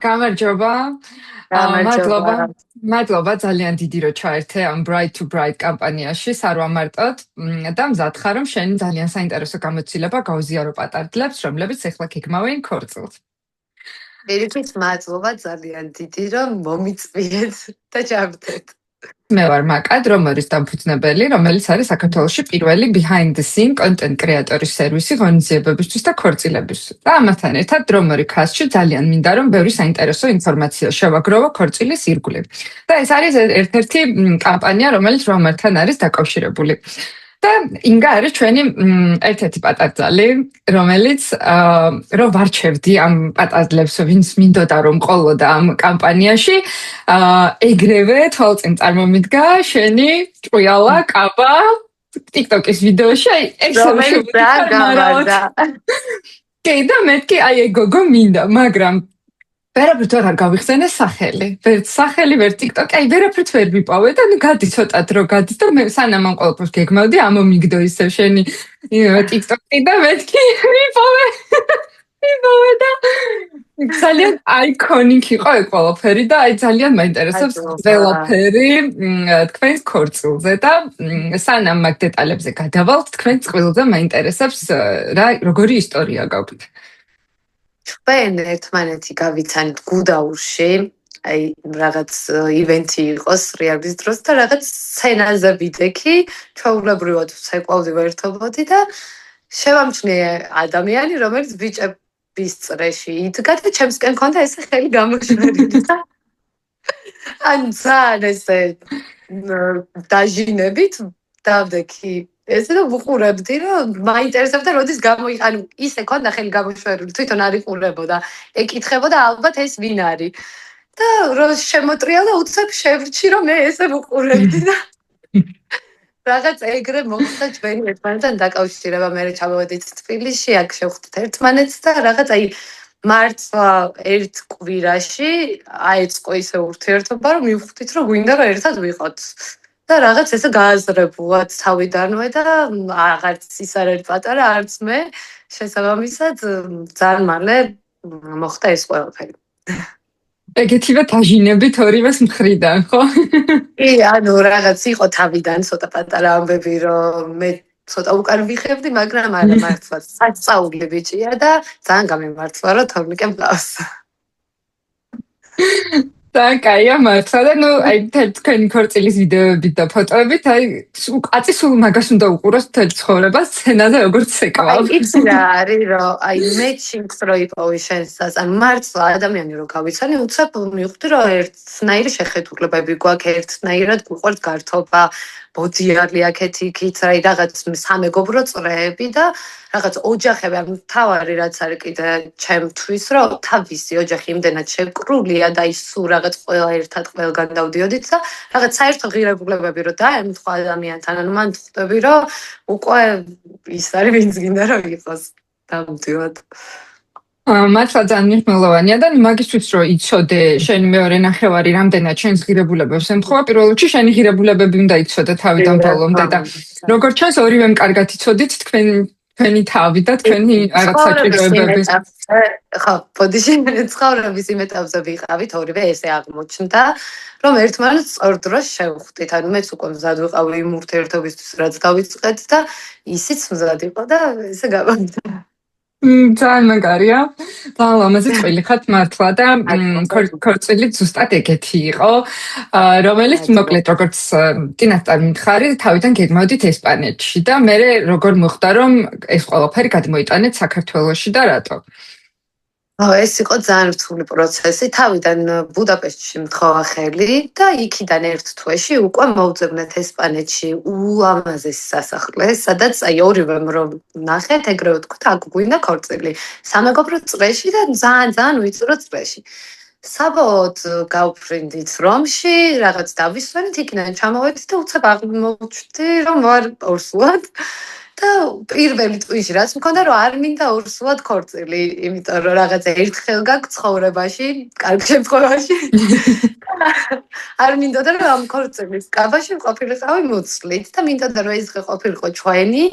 გამარჯობა. მადლობა. გამარჯობა. მადლობა ძალიან დიდი რომ ჩაერთე ამ Bright to Bright კამპანიაში, სარვამარტოდ და მზად ხარ რომ შენ ძალიან საინტერესო გამოცდილება გავზიარო პატარძლებს, რომლებიც ეხლა გეგმავენ ქორწილს. პირიქით მადლობა ძალიან დიდი რომ მომიწვიეთ და ჩავდეთ. მე ვარ მაკად, რომელიც დამფუძნებელი, რომელიც არის საქართველოში პირველი behind the scene content creator-ის სერვისი ღონისძიებებისთვის და ქორწილებისთვის. და ამასთან ერთად დრომერი cast-ში ძალიან მინდა რომ ბევრი საინტერესო ინფორმაცია შევაგროვო ქორწილის ირგვლივ. და ეს არის ერთ-ერთი კამპანია, რომელიც რომერთან არის დაკავშირებული. და ინგა არის ჩვენი ერთ-ერთი პატარძალი, რომელიც რომ ვარჩევდი ამ პატარძლებს, ვინც მინდოდა რომ ყოლოდა ამ კამპანიაში, ეგრევე თვალწინ წარმომიდგა შენი ჭყიალა კაბა TikTok-ის ვიდეოში, რომელიც გამარჯვა. კი, და მეთქი აი ეგოგო მინდა, მაგრამ ვერაფრით არ გავიხსენე სახელი. ვერც სახელი, ვერ TikTok-ი, აი ვერაფრით ვერ ვიპოვე და ნუ გადი ცოტათ რო გადის და მე სანამ ამ ყველაფერს გეგმავდი, ამომიგდო ისევ შენი TikTok-ი და მეთქი ვიპოვე. ვიპოვე და ძალიან iconic იყო ეს ყველაფერი და აი ძალიან მაინტერესებს ყველაფერი თქვენს ქორწილზე და სანამ მაგ დეტალებზე გადავალთ, თქვენ წყვილზე მაინტერესებს რა როგორი ისტორია გაქვთ. ჩვენ ერთმანეთი გავიცანით გუდაურში, აი რაღაც ივენთი იყოს რეალის დროს და რაღაც სცენაზე ვიდექი, ჩვეულებრივად ცეკვავდი ვერთობოდი და შევამჩნიე ადამიანი, რომელიც ბიჭების წრეში იდგა და ჩემსკენ მქონდა ესე ხელი გამოშვერილი და ან ძალიან ესე დაჟინებით დავდექი ესე და ვუყურებდი რომ მაინტერესებდა როდის ანუ ისე ქონდა ხელი გამოშვერილი თვითონ არ იყურებოდა ეკითხებოდა ალბათ ეს ვინ არის და რო შემოტრიალდა უცებ შევრჩი რომ მე ესე ვუყურებდი და რაღაც ეგრე მოხდა ჩვენი ერთმანეთთან დაკავშირება მე ჩავედით თბილისში აქ შევხვდით ერთმანეთს და რაღაც აი მარტლა ერთ კვირაში აეწყო ისე ურთიერთობა რომ მივხვდით რომ გვინდა რომ ერთად ვიყოთ და რაღაც ესე გააზრებულად თავიდანვე და აღარც ის არ არის პატარა არც მე შესაბამისად ძალიან მალე მოხდა ეს ყველაფერი. ეგეთივე დაჟინებით ორივეს მხრიდან, ხო? კი, ანუ რაღაც იყო თავიდან ცოტა პატარა ამბები რომ მე ცოტა უკან ვიხებდი, მაგრამ არა მართლა სასწაული ბიჭია და ძალიან გამიმართლა რომ თორნიკე მყავს. და კაია მართლა და ნუ აი თქვენი ქორწილის ვიდეოებით და ფოტოებით აი აწი სულ მაგას უნდა უყუროს მთელ ცხოვრებას სცენაზე როგორც ეკავა. იცი რა არის რომ აი მეჩინგს რო იპოვე შენსაც ან მართლა ადამიანი რო გავიცანი უცებ მივხვდი რომ ერთნაირი შეხედულებები გვაქვს ერთნაირად გვყვართ გართობა ბოდიალი აქეთ იქით აი რაღაც სამეგობრო წრეები და რაღაც ოჯახები ან თავარი რაც არის კიდე ჩემთვის რომ თავისი ოჯახი იმდენად შეკრულია და ის სულ რაღაც ყველა ერთად ყველგან დავდიოდით და რაღაც საერთო ღირებულებები რომ დაემთხვა ადამიანთან ანუ მან ხვდები რომ უკვე ის არის ვინც გინდა რომ იყოს დავდივად მართლა ძალიან მნიშვნელოვანია და მაგისთვის რომ იცოდე შენი მეორე ნახევარი რამდენად შენს ღირებულებებს ემთხვევა პირველ რიგში შენი ღირებულებები უნდა იცოდე თავიდან ბოლომდე და როგორც ჩანს ორივემ კარგად იცოდით თქვენი თავი და თქვენი რაღაც საჭიროებები. ხო, ბოდიში ცხოვრების იმ ეტაპზე ვიყავით ორივე ესე აღმოჩნდა რომ ერთმანეთს სწორ დროს შევხვდით. ანუ მეც უკვე მზად ვიყავი იმ ურთიერთობისთვის რაც დავიწყეთ და ისიც მზად იყო და ესე გავამდა. ძალიან მაგარია. ძალიან ლამაზი წვილი ხართ მართლა და ქორწილი ზუსტად ეგეთი იყო, რომელიც მოკლედ როგორც წინასწარ მითხარი, თავიდან გეგმავდით ესპანეთში და მე როგორ მოხდა რომ ეს ყველაფერი გადმოიტანეთ საქართველოში და რატო? ეს იყო ძალიან რთული პროცესი. თავიდან ბუდაპეშტში მთხოვა ხელი და იქიდან ერთ თვეში უკვე მოვძებნეთ ესპანეთში ულამაზესი სასახლე, სადაც აი ორივემ რომ ნახეთ, ეგრევე ვთქვით, აქ გვინდა ქორწილი. სამეგობრო წრეში და ძალიან ვიწრო წრეში. საბოლოოდ გავფრინდით რომში, რაღაც დავისვენით, იქიდან ჩამოვედით და უცებ აღმოჩნდი რომ ვარ ორსულად. და პირველი ტვიში რაც მქონდა რომ არ მინდა ორსულად ქორწილი, იმიტომ რომ რაღაცა ერთხელ გაქვს ცხოვრებაში, კარგ შემთხვევაში. არ მინდოდა რომ ამ ქორწილის კაბაში ყოფილიყავი მუცლით და მინდოდა რომ ეს ყოფილიყო ჩვენი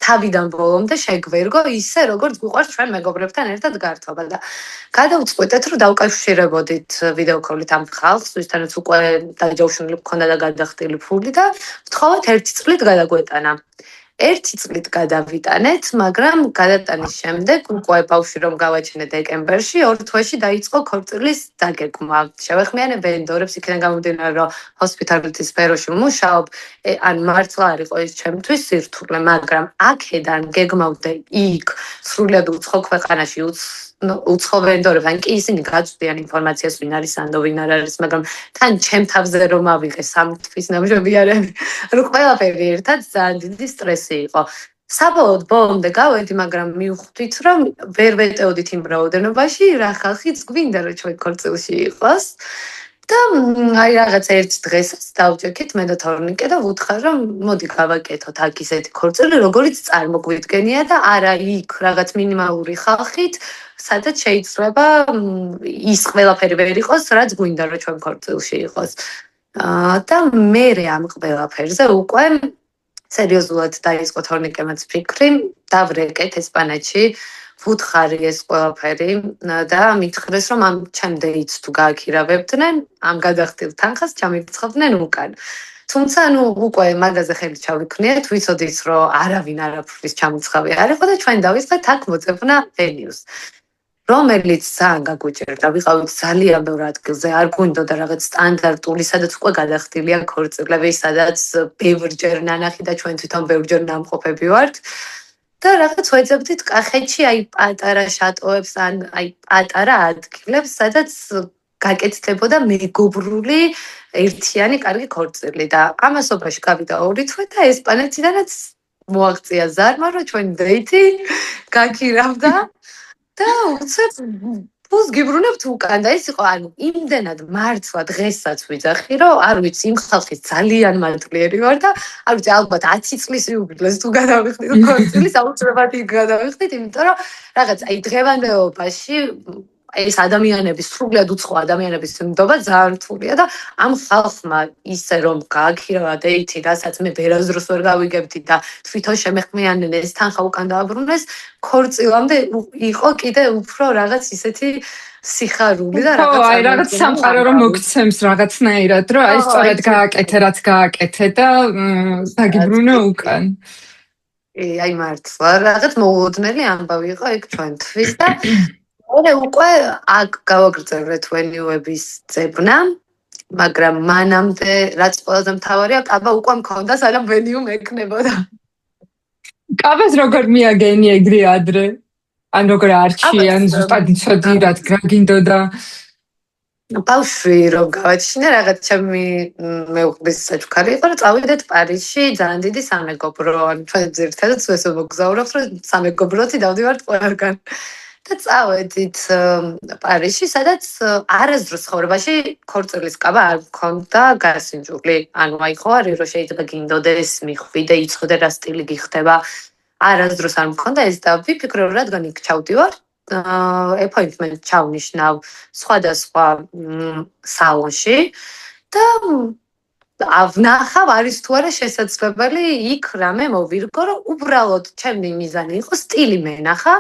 თავიდან ბოლომდე შეგვერგო ისე როგორც გვიყვარს ჩვენ მეგობრებთან ერთად გართობა და გადავწყვეტეთ რომ დავკავშირებოდით ვიდეო კოლით ამ ხალხს ვისთანაც უკვე დაჯავშნილი მქონდა და გადახდილი ფული და ვთხოვოთ ერთი წლით გადაგვეტანა. ერთი წლით გადავიტანეთ, მაგრამ გადატანის შემდეგ უკვე ბავშვი რომ გავაჩინე დეკემბერში, 2 თვეში დაიწყო ქორწილის დაგეგმა. შევეხმიანე ვენდორებს, იქიდან გამომდინარე, რომ ჰოსპიტალიტის სფეროში ვმუშაობ, ან მართლა არ იყო ეს ჩემთვის სირთულე, მაგრამ აქედან გეგმავდე იქ სრულად უცხო ქვეყანაში უცხო ვენდორებთან კი ისინი გაწვდიან ინფორმაციას ვინ არის ანდო ვინ არ არის, მაგრამ თან ჩემ თავზე რომ ავიღე 3 თვის ნამჟობიარები, რომ ყველაფერი ერთად ძალიან დიდი სტრესი იყო. საბოლოოდ ბოლომდე გავედი, მაგრამ მივხვდით, რომ ვერ ვეტეოდით იმ რაოდენობაში, რა ხალხიც გვინდა რომ ჩვენ ქორწილში იყოს. და აი რაღაც ერთ დღესაც დავჭერქით მე და თორნიკე და ვუთხარ რომ მოდი გავაკეთოთ აქ ისეთი ქორწილი როგორიც წარმოგვიდგენია და არა იქ რაღაც მინიმალური ხალხით სადაც შეიძლება ის ყველაფერი ვერ იყოს რაც გვინდა რომ ჩვენ ქორწილში იყოს და მე ამ ყველაფერზე უკვე სერიოზულად დაიწყო თორნიკემაც ფიქრი დავრეკეთ ესპანეთში ვუთხარი ეს ყველაფერი და მითხრეს რომ ამ ჩემ დეიტს თუ გააქირავებდნენ ამ გადახდილ თანხას ჩამირიცხავდნენ უკან. თუმცა ნუ უკვე მაგაზე ხელი ჩავიქნიეთ, ვიცოდით რომ არავინ არაფრის ჩამიცხავი არ იყო და ჩვენ დავიწყეთ აქ მოწევნა ვენიუს. რომელიც ძალიან გაგვიჭერდა, ვიყავით ძალიან ბევრ ადგილზე, არ გვინდოდა რაღაც სტანდარტული, სადაც უკვე გადახდილია ქორწილები, სადაც ბევრჯერ ნანახი და ჩვენ თვითონ ბევრჯერ ნამყოფები ვართ. და რაღაც ვეძებდით კახეთში აი პატარა შატოებს ან აი პატარა ადგილებს, სადაც გაკეთდებოდა მეგობრული ერთიანი კარგი ქორწილი და ამასობაში გავიდა 2 თვე და ესპანეთიდანაც მოაღწია ზარმა, რომ ჩვენ დეიტი გაქირავდა და უცებ ფულს გიბრუნებთ უკან და ეს იყო ანუ იმდენად მართლა დღესაც ვიძახი რომ არ ვიცი იმ ხალხის ძალიან მანტლიერი ვარ და არ ვიცი ალბათ 10 წლის იუბილეს თუ გადავიხდით ქორწილის აუცილებლად იქ გადავიხდით იმიტომ რომ რაღაც აი დღევანდელობაში ეს ადამიანების სრულად უცხო ადამიანების ნდობა ძალიან რთულია და ამ ხალხმა ისე რომ გააქირავა დეიტი რასაც მე ბერაზდროს ვერ გავიგებდი და თვითონ შემეხმიანნენ ეს თანხა უკან დააბრუნეს ქორწილამდე იყო კიდე უფრო რაღაც ისეთი სიხარული და რაღაც სამყარო რომ მოგცემს რაღაცნაირად რომ აი სწორედ გააკეთე რაც გააკეთე და დაგიბრუნე უკან აი მართლა რაღაც მოულოდნელი ამბავი იყო ეგ ჩვენთვის და მე უკვე აქ გავაგრძელებთ ვენიუების ძებნა, მაგრამ მანამდე რაც ყველაზე მთავარია, კაბა უკვე მქონდა, სანამ ვენიუ მექნებოდა. კაბას როგორ მიაგენი ეგრე ადრე? ან როგორ არჩიან, ზუსტად იცოდი რა გინდოდა? ბავშვი რომ გავაჩინე, რაღაც ჩემი მეუღლის საჩუქარი იყო, რომ წავიდეთ პარიზში, ძალიან დიდი სამეგობრო, ან ჩვენ ძირითადად ესე მოგზაურობთ, რომ სამეგობროთი დავდივართ ყველგან. და წავედით პარიზში, სადაც არასდროს ცხოვრებაში ქორწილის კაბა არ მქონდა გასინჯული. ანუ აი ხო არის რომ შეიძლება გინდოდეს, მიხვიდე, იცოდე რა სტილი გიხდება. არასდროს არ მქონდა ეს და ვიფიქრე რომ რადგან იქ ჩავდივარ, appointment ჩავნიშნავ სხვადასხვა სალონში და ვნახავ არის თუ არა შესაძლებელი იქ რამე მოვირგო, რომ უბრალოდ ჩემი მიზანი იყო სტილი მენახა,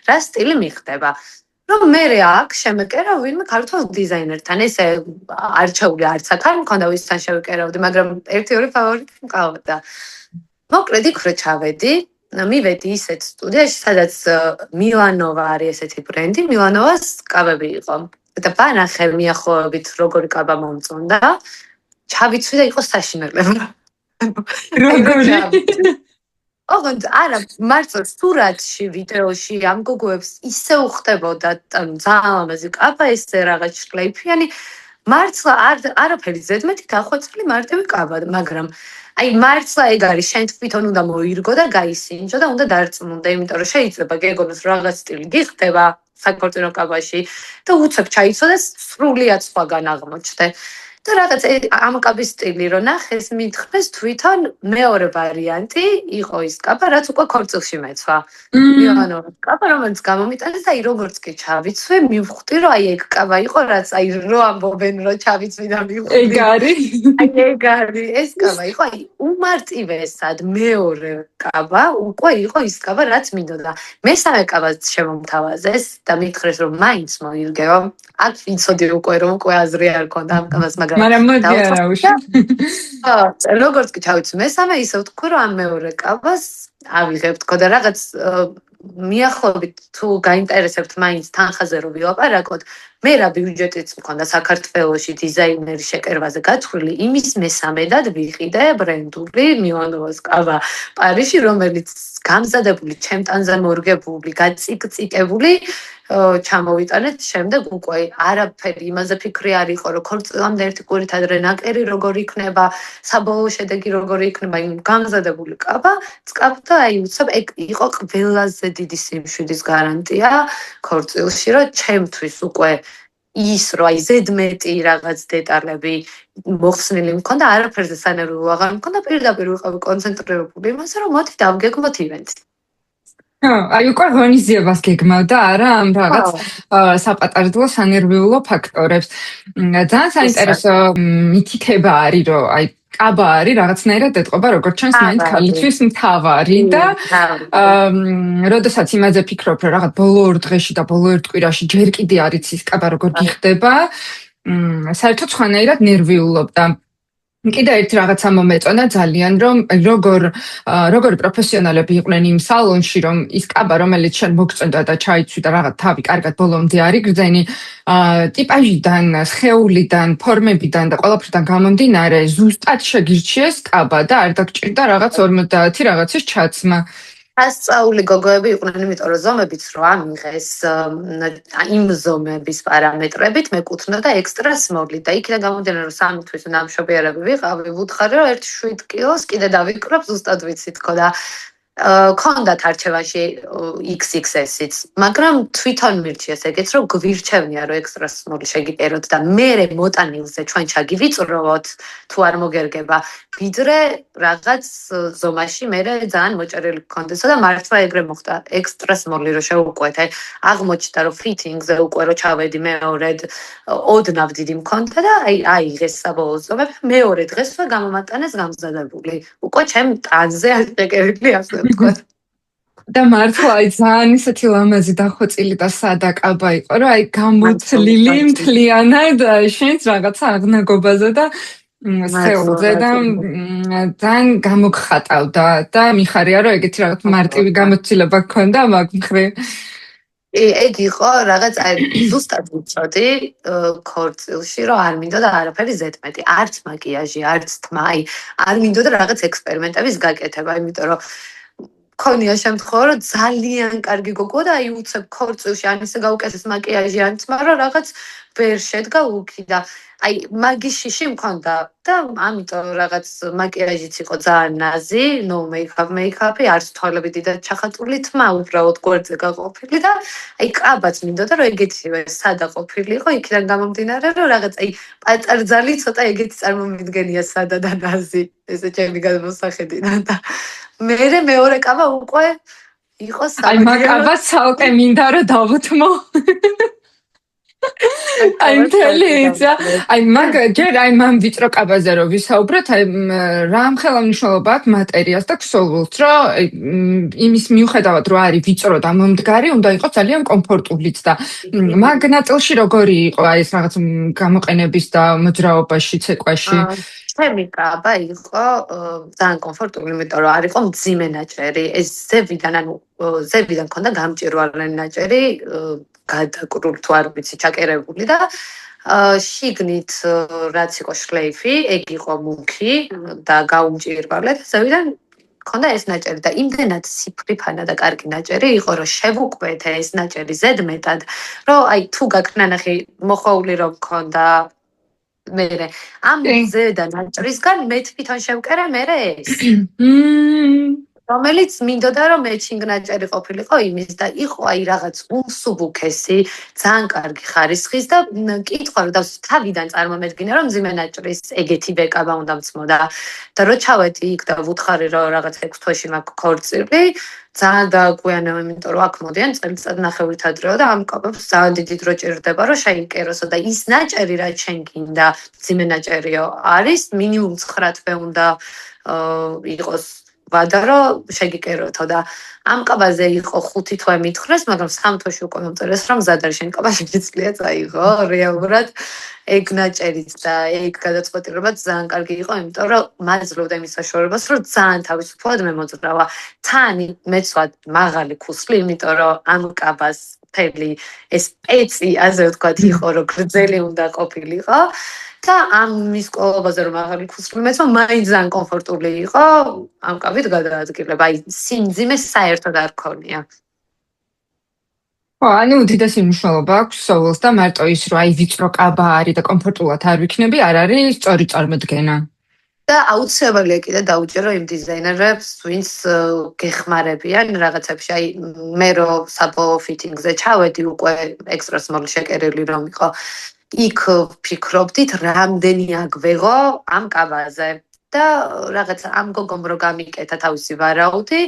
რა სტილი მიხდება. რომ მე აქ შემეკერავ ვინმე ქართულ დიზაინერთან, ესე არჩეული არც აქ არ მქონდა ვისთან შევიკერავდი, მაგრამ 1-2 ფავორიტი მყავდა. მოკლედ იქ რო ჩავედი, მივედი ისეთ სტუდიაში, სადაც მილანოვა არის ესეთი ბრენდი, მილანოვას კაბები იყო. და ბანახე მიახლოებით როგორი კაბა მომწონდა. ჩავიცვი და იყო საშინელება. როგორი? ოღონდ არა, მართლა სურათში, ვიდეოში ამ გოგოებს ისე უხდებოდა, ანუ ძალიან ლამაზი კაბა, ესე რაღაც შლეიფიანი, მართლა არაფერი ზედმეტი დახვეწილი მარტივი კაბა, მაგრამ აი მართლა ეგ არის, შენ თვითონ უნდა მოირგო და გაისინჯო და უნდა დარწმუნდე, იმიტომ რომ შეიძლება გეგონოს რაღაც სტილი გიხდება საქორწინო კაბაში და უცებ ჩაიცოდე სრულიად სხვაგან აღმოჩნდე. და რაღაც ამ კაბის სტილი რო ნახეს, მითხრეს თვითონ მეორე ვარიანტი იყო ის კაბა, რაც უკვე ქორწილში მეცვა. ანუ კაბა რომელიც გამომიტანეს და აი როგორც კი ჩავიცვე, მივხვდი რომ აი ეგ კაბა იყო, რაც აი რო ამბობენ რომ ჩავიცვი და მივხვდი. ეგ არის. აი ეგ არის, ეს კაბა იყო, აი უმარტივესად მეორე კაბა უკვე იყო ის კაბა, რაც მინდოდა. მესამე კაბაც შემომთავაზეს და მითხრეს რომ მაინც მოირგეო. აქ ვიცოდი უკვე რომ უკვე აზრი არ ქონდა ამ კაბას, მაგრამ მოდი არა უშო. როგორც კი ჩავიცვი მესამე, ისე ვთქვი რომ ამ მეორე კაბას ავიღებ თქო და რაღაც მიახლობით თუ გაინტერესებთ მაინც თანხაზე რომ ვილაპარაკოთ, მე რა ბიუჯეტიც მქონდა საქართველოში დიზაინერის შეკერვაზე გათვლილი, იმის მესამედად ვიყიდე ბრენდული მილანოვას კაბა პარიზში, რომელიც გამზადებული, ჩემტანზე მორგებული, გაწიკწიკებული ჩამოვიტანეთ შემდეგ უკვე არაფერი იმაზე ფიქრი არ იყო რომ ქორწილამდე ერთი კვირით ადრე ნაკერი როგორი იქნება, საბოლოო შედეგი როგორი იქნება, იმ გამზადებული კაბა წკაფდა, აი უცებ ეგ იყო ყველაზე დიდი სიმშვიდის გარანტია ქორწილში, რომ ჩემთვის უკვე ის რომ აი ზედმეტი რაღაც დეტალები მოხსნილი მქონდა, არაფერზე სანერვიულო აღარ მქონდა, პირდაპირ ვიყავი კონცენტრირებული იმაზე, რომ მოდი დავგეგმოთ ივენტი. აი უკვე ღონისძიებას გეგმავდა არა ამ რაღაც საპატარძლო სანერვიულო ფაქტორებს. ძალიან საინტერესო მითითება არის რომ აი კაბა არის რაღაცნაირად ეთყობა როგორც ჩანს მაინც ქალისთვის მთავარი და როდესაც იმაზე ფიქრობ რომ რაღაც ბოლო 2 დღეში და ბოლო 1 კვირაში ჯერ კიდე არ იცი ის კაბა როგორ გიხდება, საერთოდ სხვანაირად ნერვიულობ და კიდე ერთი რაღაცა მომეწონა ძალიან რომ როგორ პროფესიონალები იყვნენ იმ სალონში რომ ის კაბა რომელიც შენ მოგწონდა და ჩაიცვი და რაღაც თავი კარგად ბოლომდე არის გრძენი ტიპაჟიდან, სხეულიდან, ფორმებიდან და ყველაფრიდან გამომდინარე ზუსტად შეგირჩიეს კაბა და არ დაგჭირდა რაღაც 50 რაღაცის ჩაცმა. ასწაული გოგოები იყვნენ, იმიტომ რომ ზომებიც რო ამიღეს იმ ზომების პარამეტრებით მეკუთვნოდა ექსტრა სმოლი და იქიდან გამომდინარე რომ სამი თვის ნამშობიარები ვიყავი, ვუთხარი რომ 1-7 კილოს კიდე დავიკრებ, ზუსტად ვიცი თქო და ქონდათ არჩევაში XXS-იც, მაგრამ თვითონ მირჩიეს ეგეც რომ გვირჩევნია რომ ექსტრა სმოლი შეგიტეროთ და მერე მოტანილზე ჩვენ ჩაგივიწროვოთ თუ არ მოგერგება, ვიდრე რაღაც ზომაში მერე ძალიან მოჭერილი გქონდესო და მართლა ეგრე მოხდა. ექსტრა სმოლი რო შევუყვეთ, აღმოჩნდა რომ ფიტინგზე უკვე რო ჩავედი მეორედ ოდნავ დიდი მქონდა და აიღეს საბოლოო ზომები, მეორე დღესვე გამომატანეს გამზადებული. უკვე ჩემ ტანზე აღეკერილი ასე ვთქვათ. და მართლა აი ძალიან ისეთი ლამაზი დახვეწილი და სადა კაბა იყო, რომ აი გამოთლილი მთლიანად შენს რაღაცა აღნაგობაზე და სხეულზე და ძალიან გამოგხატავდა და მიხარია რომ ეგეთი რაღაც მარტივი გამოცდილება გქონდა მაგ მხრივ. ეგ იყო რაღაც აი ზუსტად ვიცოდი ქორწილში რომ არ მინდოდა არაფერი ზედმეტი, არც მაკიაჟი, არც თმა, აი არ მინდოდა რაღაც ექსპერიმენტების გაკეთება, იმიტომ რომ ქონია შემთხვევა რომ ძალიან კარგი გოგო და აი უცებ ქორწილში ან ისე გაუკეთეს მაკიაჟი ან თმა რომ რაღაც ვერ შედგა ლუკი და აი მაგის შიში მქონდა და ამიტომ რაღაც მაკიაჟიც იყო ძალიან ნაზი, no make-up-ი, არც თვალები დიდად ჩახატული, თმა უბრალოდ გვერდზე გაყოფილი და აი კაბაც მინდოდა რომ ეგეთივე სადა ყოფილიყო, იქიდან გამომდინარე რომ რაღაც აი პატარძალი ცოტა ეგეთი წარმომიდგენია სადა და ნაზი, ესე ჩემი გადმოსახედიდან და მერე მეორე კაბა უკვე იყო აი მაგ კაბას ცალკე მინდა რომ დავუთმო. აი მთელია, აი მაგ ჯერ აი მამ ვიწრო კაბაზე რომ ვისაუბროთ, აი რა ხელმძღვანელობა აქვს მატერიას და ქსოვილს, რომ იმის მიუხედავად რომ არის ვიწრო და მომდგარი, უნდა იყოს ძალიან კომფორტულიც და მაგ ნაწილში როგორი იყო აი ეს რაღაც გამოყენების და მოძრაობაში, ცეკვაში? ჩემი კაბა იყო ძალიან კომფორტული, იმიტომ რომ არ იყო მძიმე ნაჭერი, ეს ზევიდან, ანუ ზევიდან ქონდა გამჭვირვალე ნაჭერი, გადაკრული თუ არ ვიცი, ჩაკერებული და შიგნით რაც იყო შლეიფი, ეგ იყო მუქი და გაუმჭვირვალე და ზევიდან ქონდა ეს ნაჭერი და იმდენად სიფრიფანა და კარგი ნაჭერი იყო, რომ შევუყვეთ ეს ნაჭერი ზედმეტად, რომ აი თუ გაქნა ნახე მოხოვული რომ ქონდა მერე ამ ზედა ნაჭრისგან მე თვითონ შევკერე მერე ეს. რომელიც მინდოდა რომ მეჩინგნაჭერი ყოფილიყო იმის და იყო აი რაღაც უმსუბუქესი, ძალიან კარგი ხარისხის და კითხვა რომ თავიდან წარმომედგინა რომ მძიმე ნაჭრის ეგეთი ბეკაბა უნდა მწმოდა და რო ჩავედი იქ და ვუთხარი რომ რაღაც 6 თვეში მაქვს ქორწილი, ძალიან დააგვიანებო, იმიტომ რომ აქ მოდიან წელიწად ნახევრით ადრეო და ამ კაბებს ძალიან დიდი დრო ჭირდება რომ შეიკეროსო და ის ნაჭერი რაც შენ გინდა მძიმე ნაჭერიო არის მინიმუმ 9 თვე უნდა იყოს ვადა რომ შეგიკეროთო და ამ კაბაზე იყო 5 თვე მითხრეს, მაგრამ 3 თვეში უკვე მომწერეს რომ მზად არის შენ კაბა შეიძლება წაიღო. რეალურად ეგ ნაჭერიც და ეგ გადაწყვეტილებაც ძალიან კარგი იყო, იმიტომ რომ მაძლევდა იმის საშუალებას, რომ ძალიან თავისუფლად მე მოძრავა. თან მეცვად მაღალი ქუსლი, იმიტომ რომ ამ კაბას მთელი ეს პეცი, ასე ვთქვათ, იყო რომ გრძელი უნდა ყოფილიყო. და ამის კოლობაზე რომ აღარ იქუსლი მეცვა მაინც ძალიან კომფორტული იყო ამ კაბით გადაადგილება აი სიმძიმე საერთოდ არ ქონია ანუ უდიდესი მნიშვნელობა აქვს სოულს და მარტო ის რომ აი ვიწრო კაბა არის და კომფორტულად არ ვიქნები არ არის სწორი წარმოდგენა და აუცილებელია კიდე დაუჯერო იმ დიზაინერებს ვინც გეხმარებიან რაღაცებში აი მე რო საბოლოო ფიტინგზე ჩავედი უკვე ექსპრეს მოლში შეკერილი რომ იყო იქ ფიქრობდით რამდენი აგვეღო ამ კაბაზე და რაღაც ამ გოგომ რო გამიკეთა თავისი ვარაუდი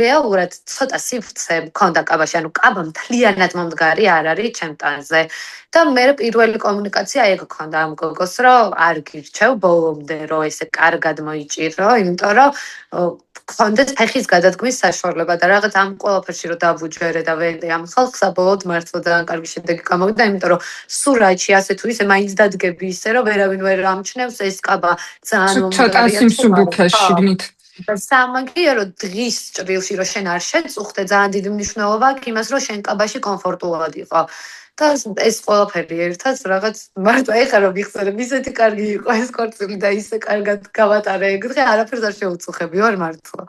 რეალურად ცოტა სიფრთხე მქონდა კაბაში ანუ კაბა მთლიანად მომდგარი არ არის ჩემ ტანზე და მე პირველი კომუნიკაცია ეგ გქონდა ამ გოგოს რომ არ გირჩევ ბოლომდე რომ ესე კარგად მოიჭირო იმიტომ რომ გქონდეს ფეხის გადადგმის საშუალება და რაღაც ამ ყველაფერში რომ დავუჯერე და ვენდე ამ ხალხს საბოლოოდ მართლა ძალიან კარგი შედეგი გამოვიდა იმიტომ რომ სურათში ასე თუ ისე მაინც დადგები ისე რომ ვერავინ ვერ ამჩნევს ეს კაბა ძალიან მომდარია შიგნით და სამაგია რომ დღის ჭრილში რომ შენ არ შეწუხდე ძალიან დიდი მნიშვნელობა აქვს იმას რომ შენ კაბაში კომფორტულად იყო და ეს ყველაფერი ერთად რაღაც მარტო ეხა რომ მიხსენებ ისეთი კარგი იყო ეს ქორწილი და ისე კარგად გავატარე ეგ დღე არაფერს არ შევუწუხები ვარ მართლა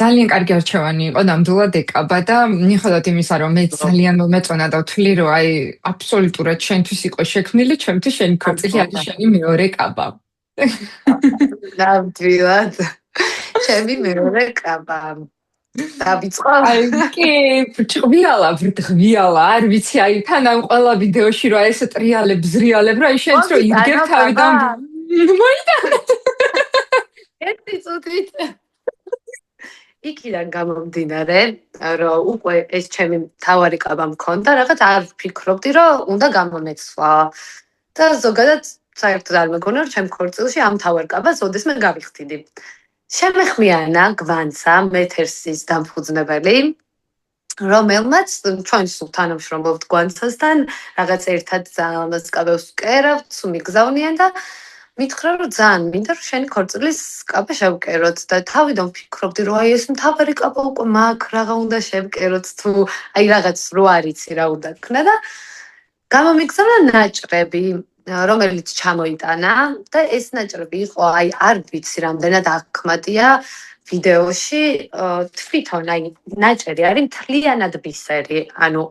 ძალიან კარგი არჩევანი იყო ნამდვილად ეკაბა და მიუხედავად იმისა რომ მე ძალიან მომეწონა და ვთვლი რომ აი აბსოლუტურად შენთვის იყო შექმნილი ჩემთვის შენი ქორწილი არის შენი მეორე კაბა ნამდვილად ჩემი მეორე კაბა დავიწყო აი კი ჭვიალა ბრდღიალა არ ვიცი აი თან ამ ყველა ვიდეოში რომ ესე ტრიალებ ზრიალებ რა აი შენც რომ იგებ თავიდან მოიტანა ერთი წუთით იქიდან გამომდინარე რომ უკვე ეს ჩემი თავარი კაბა მქონდა რაღაც არ ვფიქრობდი რომ უნდა გამომეცვა და ზოგადად საერთოდ არ მეგონა რომ ჩემ ქორწილში ამ თავარ კაბას ოდესმე გავიხდიდი შემეხმიანა გვანცა მეთერსის დამფუძნებელი რომელმაც ჩვენ სულ თანამშრომლობთ გვანცასთან რაღაც ერთად ძალიან კაბებს ვკერავთ მიგზავნიან და მითხრა რომ ძალიან მინდა რომ შენი ქორწილის კაბა შევკეროთ და თავიდან ვფიქრობდი რომ აი ეს მთავარი კაბა უკვე მაქვს რაღა უნდა შევკეროთ თუ აი რაღაც რო არიცი რა უნდა ქნა და გამომიგზავნა ნაჭრები რომელიც ჩამოიტანა და ეს ნაჭრები იყო აი არ ვიცი რამდენად აღქმადია ვიდეოში თვითონ აი ნაჭერი არის მთლიანად ბისერი ანუ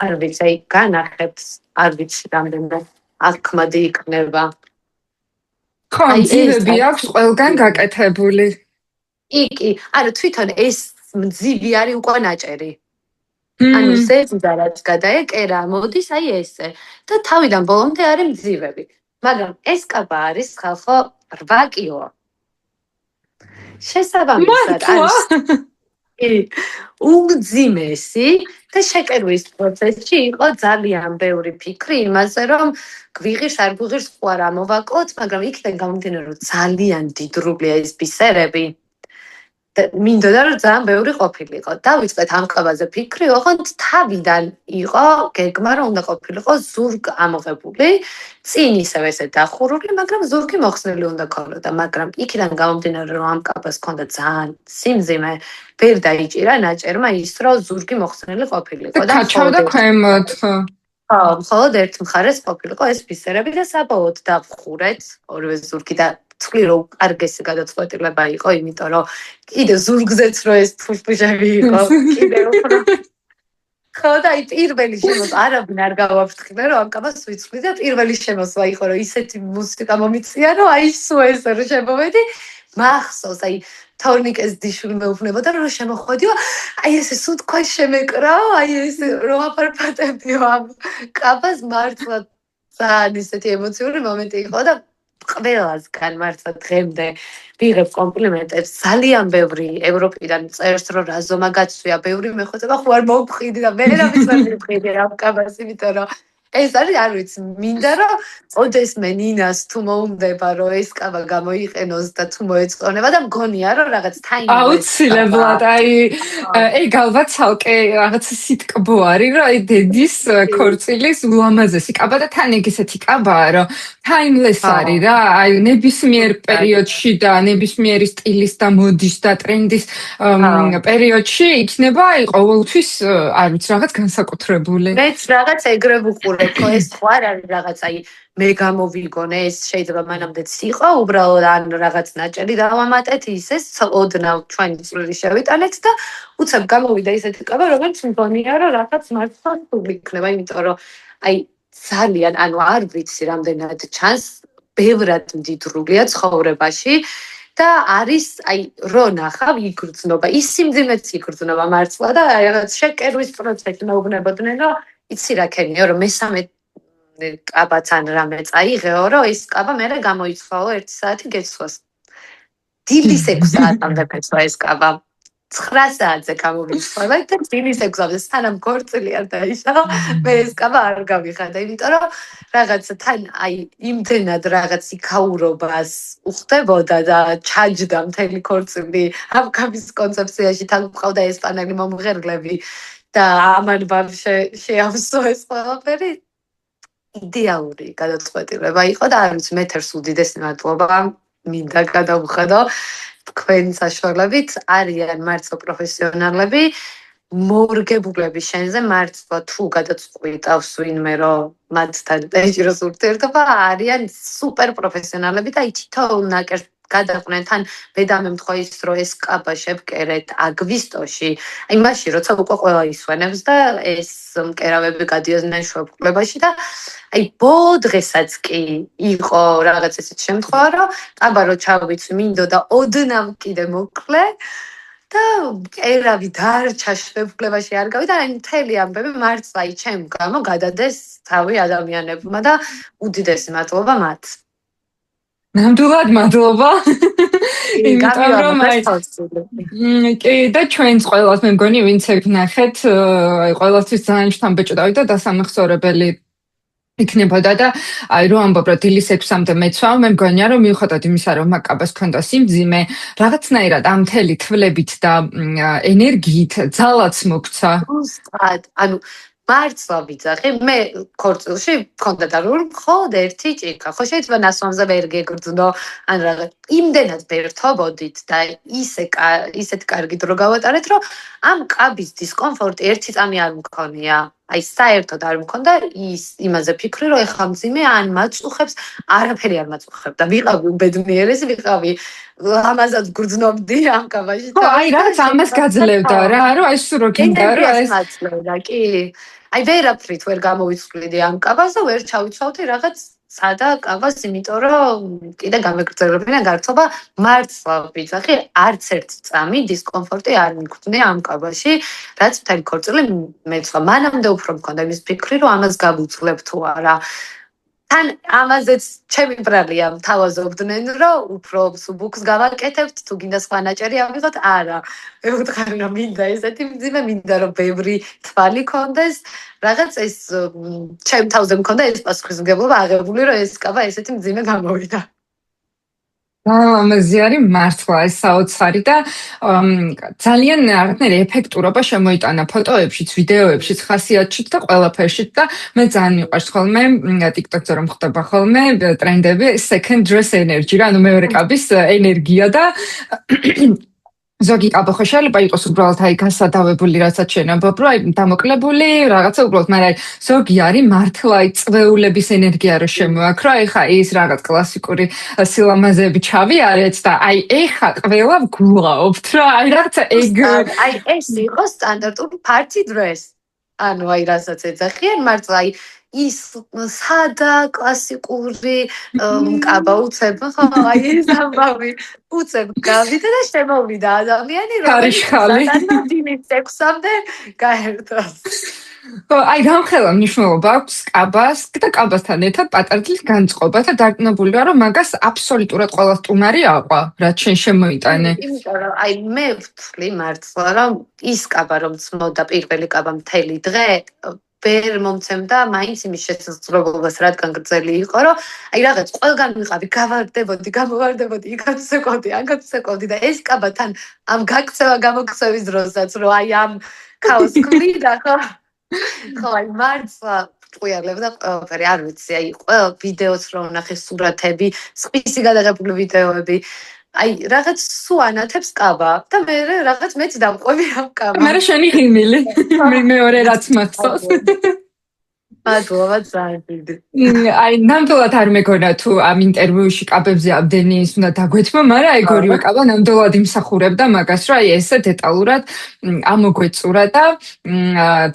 არ ვიცი აი განახებს არ ვიცი რამდენად აღქმადი იქნება ხო ძივები აქვს ყველგან გაკეთებული კი არა თვითონ ეს მძივი არის უკვე ნაჭერი ანუ ზედა რაც გადაეკერა მოდის აი ესე და თავიდან ბოლომდე არის მძივები მაგრამ ეს კაბა არის ხალხო 8 კილო შესაბამისად არის უმძიმესი და შეკერვის პროცესში იყო ძალიან ბევრი ფიქრი იმაზე რომ გვიღირს არ გვიღირს ხო არ ამოვაკლოთ მაგრამ იქიდან გამომდინარე რომ ძალიან დიდრულია ეს ბისერები და მინდოდა რომ ძალიან ბევრი ყოფილიყო. დავიწყეთ ამ კაბაზე ფიქრი, ოღონდ თავიდან იყო გეგმა რომ უნდა ყოფილიყო ზურგ ამოღებული, წინ ისევ ესე დახურული, მაგრამ ზურგი მოხსნილი უნდა ქონოდა, მაგრამ იქიდან გამომდინარე რომ ამ კაბას ქონდა ძალიან სიმძიმე, ვერ დაიჭირა ნაჭერმა ის რომ ზურგი მოხსნილი ყოფილიყო და ჩავდა ქვემოთ. ხო, მხოლოდ ერთ მხარეს ყოფილიყო ეს ბისერები და საბოლოოდ დავხურეთ ორივე ზურგი და თქვი რომ კარგესი გადაწყვეტილება იყო, იმიტომ რომ კიდე ზურგზეც რო ეს ფუშფუშები იყო, კიდე უფრო ხო და აი პირველი შემოსვა არაბინ არ გავაფრთხილე რომ ამ კაბას ვიცვლი და პირველი შემოსვა იყო რომ ისეთი მუსიკა მომიწია რომ აი სულ ეს რო შემოვედი მახსოვს აი თორნიკეს დიშვილი მეუბნებოდა რომ შემოხვედიო აი ესე სუნთქვა შემეკრაო აი ესე რომ აფარფატებდიო ამ კაბას მართლა ძალიან ისეთი ემოციური მომენტი იყო და ყველასგან მართლა დღემდე ვიღებ კომპლიმენტებს ძალიან ბევრი ევროპიდან წერს რომ რა ზომა გაცვია ბევრი მეხოწება ხო არ მოვხიდი და მე რა ვიცი რა კაბას იმიტომ რომ ეს არის არ ვიცი მინდა რომ ოდესმე ნინას თუ მოუნდება რომ ეს კაბა გამოიყენოს და თუ მოეწყონება და მგონია რომ რაღაც თაინი აუცილებლად აი ალბათ ცალკე რაღაც სიტკბო არის რომ აი დედის ქორწილის ულამაზესი კაბა და თან ეგ ესეთი კაბაა რომ timeless არის რა აი ნებისმიერ პერიოდში და ნებისმიერი სტილის და მოდის და ტრენდის პერიოდში იქნება აი ყოველთვის არ ვიცი რაღაც განსაკუთრებული მეც რაღაც ეგრე ვუყურებ ხო ეს ხო არ არის რაღაც აი მე გამოვიგონე ეს შეიძლება მანამდეც იყო უბრალოდ ან რაღაც ნაჭერი დავამატეთ ისეს ოდნავ ჩვენი წვლილი შევიტანეთ და უცებ გამოვიდა ისეთი კაბა რომელიც მგონია რომ რაღაც მართლა სული იქნება იმიტომ რომ აი ძალიან ანუ არ ვიცი რამდენად ჩანს ბევრად მდიდრულია ცხოვრებაში და არის აი რო ნახავ იგრძნობა ის სიმძიმეც იგრძნობა მართლა და რაღაც შეკერვის პროცესი მეუბნებოდნენ რომ იცი რა ქენიო რომ მესამე კაბათან რამე წაიღეო რომ ეს კაბა მერე გამოიცვალო 1 საათი გეცხვას დილის 6 საათამდე ფეცვა ეს კაბა 9 საათზე გამოვიცვალა და დილის 6-ამდე სანამ ქორწილი არ დაიშალა მე ეს კაბა არ გავიხადა იმიტომ რომ რაღაც თან აი იმდენად რაღაც იქაურობას უხდებოდა და ჩაჯდა მთელი ქორწილი ამ კაბის კონცეფციაში თან ყავდა ესპანელი მომღერლები და ამან ბავშვი შეავსო ეს ყველაფერი იდეალური გადაწყვეტილება იყო და არ ვიცი მეთერს უდიდესი მადლობა მინდა გადავუხედო თქვენ საშუალებით არიან მართლა პროფესიონალები მორგებულები შენზე მართლა თუ გადაწყვიტავს ვინმე რომ მათთან დაიჭიროს ურთიერთობა არიან სუპერ პროფესიონალები და თითოეულ ნაკერს გადაყვნენ თან მედამემთხო ის რომ ეს კაბა შევკერეთ აგვისტოში აი მაშინ როცა უკვე ყველა ისვენებს და ეს მკერავები გადიოდნენ შუაკულებაში და აი ბოლო დღესაც კი იყო რაღაც ესეთი შემთხვევა რომ კაბა რო ჩავიცვი მინდოდა ოდნავ კიდე მოკლე და მკერავი დარჩა შუაკულებაში არ გავიდა აი მთელი ამბები მართლა აი ჩემ გამო გადადეს თავი ადამიანებმა და უდიდესი მადლობა მათ ნამდვილად მადლობა. იმიტომ რომ კი და ჩვენს ყველას მე მგონი ვინც ეგ ნახეთ, ყველასთვის ძალიან შთამბეჭდავი და დასამახსოვრებელი იქნებოდა და აი რო ამბობ რა დილის 6-მდე მეცვალ მე მგონია რომ მიუხედავად იმისა რომ მაკაბას ქონდა სიმძიმე რაღაცნაირად ამ მთელი თვლებით და ენერგიით ძალაც მოგცა. ანუ მართლა ვიძახი მე ქორწილში მქონდა და რომ მხოლოდ ერთი ჭიქა ხო შეიძლება ნასვამზე ვერ გეგრძნო ან რაღაც იმდენად ვერთობოდით და ისეთ კარგი დრო გავატარეთ რომ ამ კაბის დისკომფორტი ერთი წამი არ მქონია აი საერთოდ არ მქონდა ის იმაზე ფიქრი რომ ეხლა მძიმე ან მაწუხებს არაფერი არ მაწუხებდა ვიყავი უბედნიერესი ვიყავი ამაზად გრძნობდი ამ კაბაში და აი რაღაც ამას გაძლევდა რა რომ აი სულ რო გინდა რომ ეს მაწლევდა კი აი ვერაფრით ვერ გამოვიცვლიდი ამ კაბას და ვერ ჩავიცვალდი რაღაც სადა კაბას იმიტომ რომ კიდე გამეგრძელებინა გართობა მართლა ვიძახი არც ერთ წამი დისკომფორტი არ მიგრძნია ამ კაბაში რაც მთელი ქორწილი მეცვა მანამდე უფრო მქონდა ის ფიქრი რომ ამას გავუძლებ თუ არა თან ამაზეც ჩემი ბრალია თავაზობდნენ რომ უფრო სუბუქს გავაკეთებთ თუ გინდა სხვა ნაჭერი ავიღოთ არა მე ვუთხარი რომ მინდა ესეთი მძიმე მინდა რომ ბევრი თვალი კონდეს რაღაც ეს ჩემ თავზე მქონდა ეს პასუხისმგებლობა აღებული რომ ეს კაბა ესეთი მძიმე გამოვიდა ამაზე არის მართლა ეს საოცარი და ძალიან არანაირი ეფექტურობა შემოიტანა ფოტოებშიც, ვიდეოებშიც, ხასიათშიც და ყველაფერშიც და მე ძალიან მიყვარს ხოლმე TikTok-ზე რომ ხდება ხოლმე ტრენდები second dress energy რა, ანუ მეორე კაბის ენერგია და ზოგი კაბა ხო შეიძლება იყოს უბრალოდ აი გასადავებული რასაც შენობ რო აი დამოკლებული რაღაცა უბრალოდ მაგრამ ზოგი არის მართლა აი წვეულების ენერგია რო შემოაქრო აი ხა ის რაღაც კლასიკური სილამაზეები ჩავიარეთ და აი ეხა ყველა გულაობთ რა აი რაღაცა ეგ აი ეს იყო სტანდარტული party dress ანუ აი რასაც ეძახიან მართლა აი ის სადა კლასიკური მკაბა უცებ ხო აი ეს ამბავი უცებ გავიდა და შემოვიდა ადამიანი რომელიც ქარიშხალი. სატანო დილის 6-მდე გაერთოს. აი გამხელა მნიშვნელობა აქვს კაბას და კაბასთან ერთად პატარძლის განწყობა და დარწმუნებული ვარ, რომ მაგას აბსოლუტურად ყველა სტუმარი აყვა, რაც შენ შემოიტანე. იმიტომ რომ აი მე ვთვლი მართლა რომ ის კაბა რომ წმოდა პირველი კაბა მთელი დღე ვერ მომცემდა მაინც იმის შესაძლებლობას, რადგან გრძელი იყო, რომ აი რაღაც ყველგან ვიყავი, გავარდებოდი, გამოვარდებოდი, იქაც ვსეკვდი, აქაც ვსეკვდი და ეს კაბა თან ამ გაქცევა გამოქცევის დროსაც, რომ აი ამ ქაოს კვირდა ხო? ხო, აი მართლა ყუიალებდა ყველაფერი, არ ვიცი, აი ყველა ვიდეოც რომ ვნახე, სურათები, სხვისი გადაღებული ვიდეოები, აი რაღაც სულ ანათებს კაბა და მე რაღაც მეც დავყვები ამ კაბას. მაგრამ შენი ღიმილი, მეორე რაც მახსოვს. მადლობა ძალიან დიდი. აი ნამდვილად არ მეგონა თუ ამ ინტერვიუში კაბებზე ამდენი ის უნდა დაგვეთმა, მაგრამ ეგ ორივე კაბა ნამდვილად იმსახურებდა მაგას, რომ აი ესე დეტალურად ამოგვეწურა და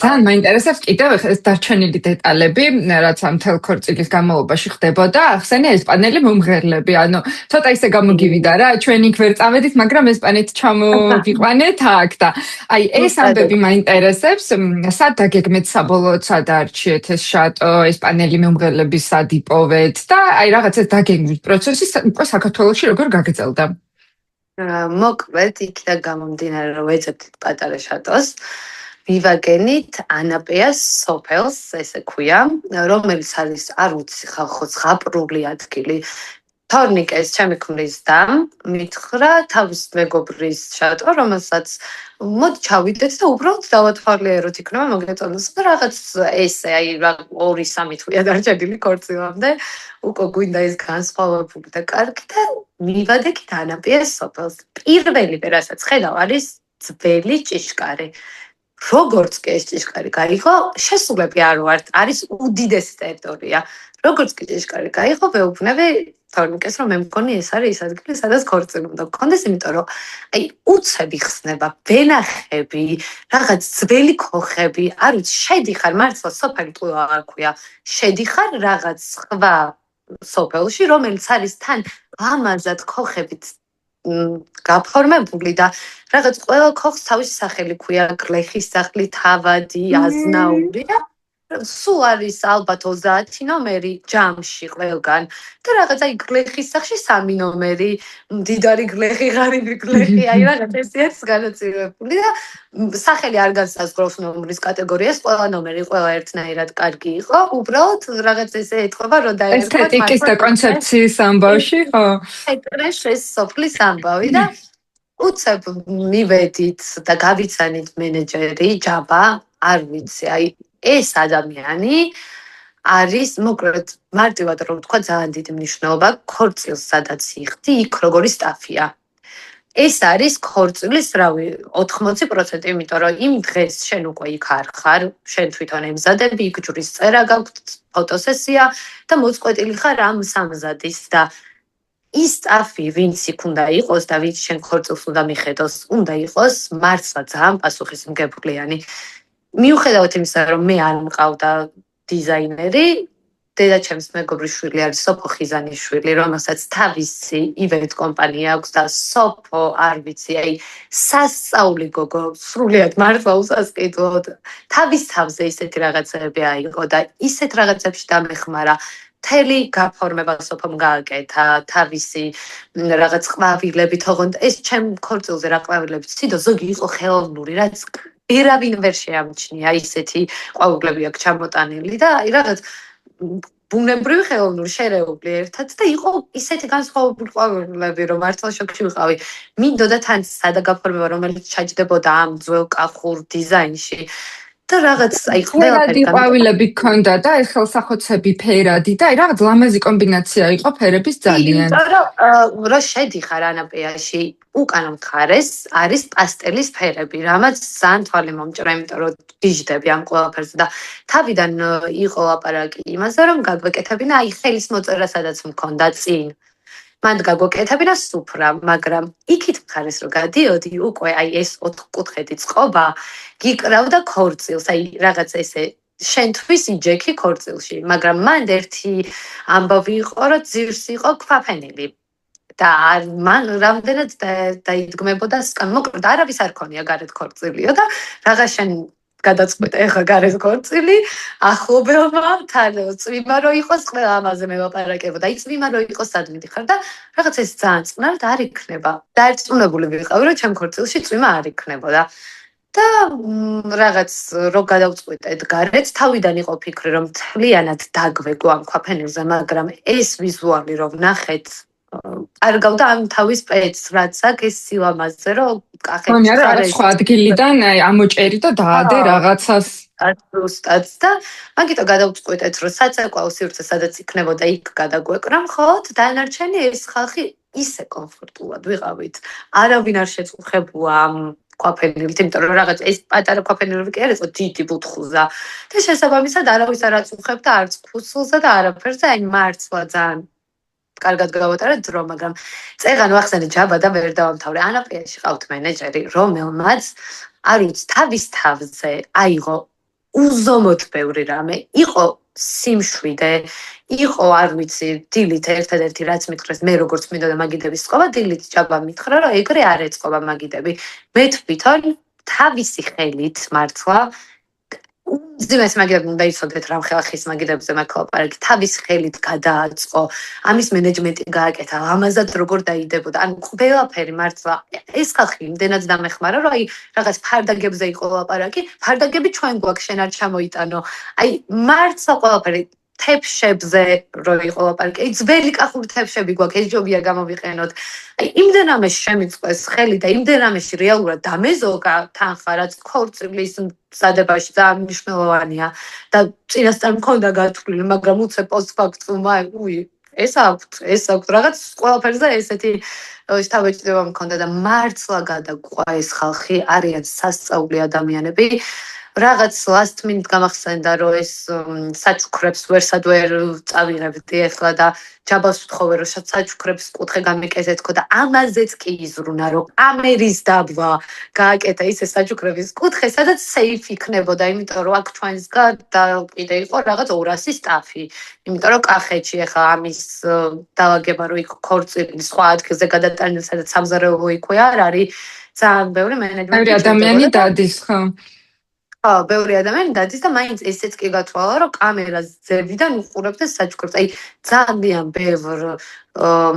ძალიან მაინტერესებს კიდევ ეს დარჩენილი დეტალები, რაც ამ მთელ ქორწილის განმავლობაში ხდებოდა. ახსენე ესპანელი მომღერლები, ანუ ცოტა ისე გამოგივიდა რა, ჩვენ იქ ვერ წავედით, მაგრამ ესპანეთ ჩამოვიყვანეთ აქ და აი ეს ამბები მაინტერესებს, სად დაგეგმეთ საბოლოოდ, სად არჩიეთ ეს შატო, ესპანელი მომღერლების სად იპოვეთ და აი რაღაც ეს დაგეგმვის პროცესი უკვე საქართველოში როგორ გაგრძელდა? მოკლედ იქიდან გამომდინარე რომ ვეძებდით პატარა შატოს, მივაგენით ანაპეას სოფელს, ესე ქვია, რომელიც არის არ ვიცი ხალხო ზღაპრული ადგილი. თორნიკეს ჩემი ქმრის და მითხრა თავის მეგობრის შატო, რომელსაც მოდი ჩავიდეთ და უბრალოდ დავათვალიეროთ, იქნება მოგეწონოს და რაღაც ესე აი 2-3 თვეა დარჩენილი ქორწილამდე, უკვე გვინდა ეს განსხვავებული და კარგი და მივადექით ანაპეას სოფელს. პირველი რასაც ხედავ არის ძველი ჭიშკარი. როგორც კი ეს ჭიშკარი გაიღო, შესულები არ ვართ, არის უდიდესი ტერიტორია. როგორც კი ჭიშკარი გაიღო, ვეუბნები თორნიკეს, რომ მე მგონი ეს არის ის ადგილი, სადაც ქორწილი უნდა გქონდეს, იმიტომ რომ აი უცებ იხსნება ვენახები, რაღაც ძველი ქოხები, არ ვიცი, შედიხარ მართლა სოფელი ტყუილ აღარ ქვია, შედიხარ რაღაც სხვა სოფელში, რომელიც არის თან ლამაზად ქოხებით გაფორმებული და რაღაც ყველა ქოხს თავისი სახელი ქვია, გლეხის სახლი, თავადი, აზნაური და სულ არის ალბათ 30 ნომერი ჯამში ყველგან და რაღაც აი გლეხის სახლში 3 ნომერი, მდიდარი გლეხი, ღარიბი გლეხი, აი რაღაც ესე არის განაწილებული და სახელი არ განსაზღვრავს ნომრის კატეგორიას, ყველა ნომერი ყველა ერთნაირად კარგი იყო, უბრალოდ რაღაც ესე ეთქობა რომ დაერქვა ესთეტიკის და კონცეფციის ამბავში, ხო? ეკრეშ ეს სოფლის ამბავი და უცებ მივედით და გავიცანით მენეჯერი ჯაბა, არ ვიცი, აი ეს ადამიანი არის მოკლედ მარტივად რომ ვთქვა ძალიან დიდი მნიშვნელობა ქორწილს სადაც იხდი, იქ როგორი სტაფია. ეს არის ქორწილის, რავი, 80%, იმიტომ რომ იმ დღეს შენ უკვე იქ არ ხარ, შენ თვითონ ემზადები, იქ ჯვრის წერა გაქვს, ფოტოსესია და მოწყვეტილი ხარ ამ სამზადის და ის სტაფი, ვინც იქ უნდა იყოს და ვინც შენ ქორწილს უნდა მიხედოს, უნდა იყოს მართლა ძალიან პასუხისმგებლიანი. მიუხედავად იმისა, რომ მე არ მყავდა დიზაინერი, დედაჩემს მეგობრის შვილი არის სოფო ხიზანიშვილი, რომელსაც თავისი ივენტ კომპანია აქვს და სოფო, არ ვიცი, აი სასწაული გოგო, სრულიად მართლა უსასყიდლო. თავის თავზე ისეთი რაღაცები აიღო და ისეთ რაღაცებში დამეხმარა. მთელი გაფორმება სოფომ გააკეთა, თავისი რაღაც ყვავილებით, ოღონდ ეს ჩემ ქორწილზე რა ყვავილებით ციდო, ზოგი იყო ხელოვნური, რაც ვერავინ ვერ შეამჩნია, ისეთი ყვავილები აქვს ჩამოტანილი და აი რაღაც ბუნებრივი ხელოვნური შერეული ერთად და იყო ისეთი განსხვავებული ყვავილები, რომ მართლა შოკში ვიყავი. მინდოდა თან სადა გაფორმება, რომელიც ჩაჯდებოდა ამ ძველ კახურ დიზაინში. და რაღაც აი ყველაფერი ყვავილები გქონდა და ეს ხელსახოცები ფერადი და აი რაღაც ლამაზი კომბინაცია იყო ფერების ძალიან. რო შედიხარ ანაპეაში, უკან მხარეს არის პასტელის ფერები, რამაც ძალიან თვალი მომჭრა, იმიტომ რომ გიჟდები ამ ყველაფერზე და თავიდან იყო ლაპარაკი იმაზე, რომ გაგვეკეთებინა აი ხელის მოწერა, სადაც მქონდა წინ. მან გაგვეკეთებინა სუფრა, მაგრამ იქით მხარეს რო გადიოდი, უკვე აი ეს 4 კუთხედი წყობა გიკრავდა ქორწილს, აი რაღაც ესე შენთვის იჯექი ქორწილში, მაგრამ მან ერთი ამბავი იყო, რომ ძირს იყო ქვაფენილი. და მან რამდენად დაიდგმებოდა სკან, მოკლედ არავის არ ქონია გარეთ ქორწილიო და რაღაც შენ გადაწყვეტე ახლა გარეთ ქორწილი, ახლობელმა თან წვიმა რო იყოს, ყველა ამაზე მევაპარაკებოდა. აი წვიმა რო იყოს, სად მიდიხარ და რაღაც ეს ძალიან წყნარად არ იქნება. დარწმუნებული ვიყავი, რომ ჩემ ქორწილში წვიმა არ იქნებოდა. და რაღაც რო გადავწყვეტეთ გარეთ, თავიდან იყო ფიქრი, რომ თლიანად დაგვეგო ამ ქვაფენილზე, მაგრამ ეს ვიზუალი რო ვნახეთ, არგავდა ამ თავის პეც, რაც აქვს ეს სილამაზე, რომ კახეთში არა, რაღაც სხვა ადგილიდან ამოჭერი და დაადე რაღაცას. ზუსტად და მაგიტო გადავწყვეტეთ, რომ საცეკვაო სივრცე სადაც იქნებოდა, იქ გადაგვეკრამ, ხო? დანარჩენი ეს ხალხი ისე კომფორტულად ვიყავით. არავინ არ შეწუხებულა ამ ქვაფენილით, იმიტომ რომ რაღაც ეს პატარა ქვაფენილები კი არ იყო დიდი ბუთხუზა. და შესაბამისად არავის არ აწუხებდა არც ქუსლზე და არაფერზე, აი მართლა ძალიან კარგად გავატარეთ დრო, მაგრამ წეღან ვახსენე ჯაბა და ვერ დავამთავრე. ანაპრიაში ყავთ მენეჯერი, რომელმაც არ ვიცი, თავის თავზე აიღო უზომოდ ბევრი რამე, იყო სიმშვიდე, იყო არ ვიცი, დილით ერთადერთი რაც მითხრეს, მე როგორც მინდოდა მაგიდების წყობა, დილით ჯაბა მითხრა, რომ ეგრე არ ეწყობა მაგიდები. მე თვითონ თავისი ხელით მართლა ძიმეს მაგიდები უნდა იცოდეთ რამ ხალხის მაგიდებზე მაქლაპარაკი, თავის ხელით გადააწყო, ამის მენეჯმენტი გააკეთა, ამაზად როგორ დაიდებოდა, ანუ ყველაფერი მართლა ეს ხალხი იმდენად დამეხმარა, რომ აი რაღაც ფარდაგებზე იყო ლაპარაკი, ფარდაგები ჩვენ გვაქვს, შენ არ ჩამოიტანო, აი მართლა ყველაფერი თეფშებზე რო იყო ლაპარაკი, აი ძველი კახური თეფშები გვაქვს, ეს ჯობია გამოვიყენოთ. აი იმდენ ამაში შემიწყეს ხელი და იმდენ ამაში რეალურად დამეზოგა თანხა, რაც ქორწილის სადებაში ძალიან მნიშვნელოვანია და წინასწარ მქონდა გათვლილი, მაგრამ უცე პოსტფაქტუმ ეს აქვთ რაღაც ყველაფერზე ესეთი შთაბეჭდილება მქონდა და მართლა გადაგყვა ეს ხალხი, არიან სასწაული ადამიანები. რაღაც last minute გამახსენდა, რომ ეს საჩუქრებს ვერსად ვერ წავიღებდი ახლა და ჯაბას ვთხოვე, რომ საჩუქრებს კუთხე გამიკეთეთ ხო და ამაზეც კი იზრუნა, რომ კამერის დაბლა გააკეთა ისე საჩუქრების კუთხე, სადაც safe იქნებოდა, იმიტომ რომ აქ ჩვენსგან და კიდე იყო რაღაც 200 სტაფი. იმიტომ რომ კახეთში ახლა ამის დაალაგება რომ იქ ქორწილი სხვა ადგილზე გადატანილი, სადაც სამზარეულო იქვე არ არის, ძალიან ბევრი მენეჯმენტი. ბევრი ადამიანი დადის, ხო? ბევრი ადამიანი დადის და მაინც ესეც კი გათვალა, რომ კამერას ზევიდან უყურებდა საჩუქრებს. აი ძალიან ბევრ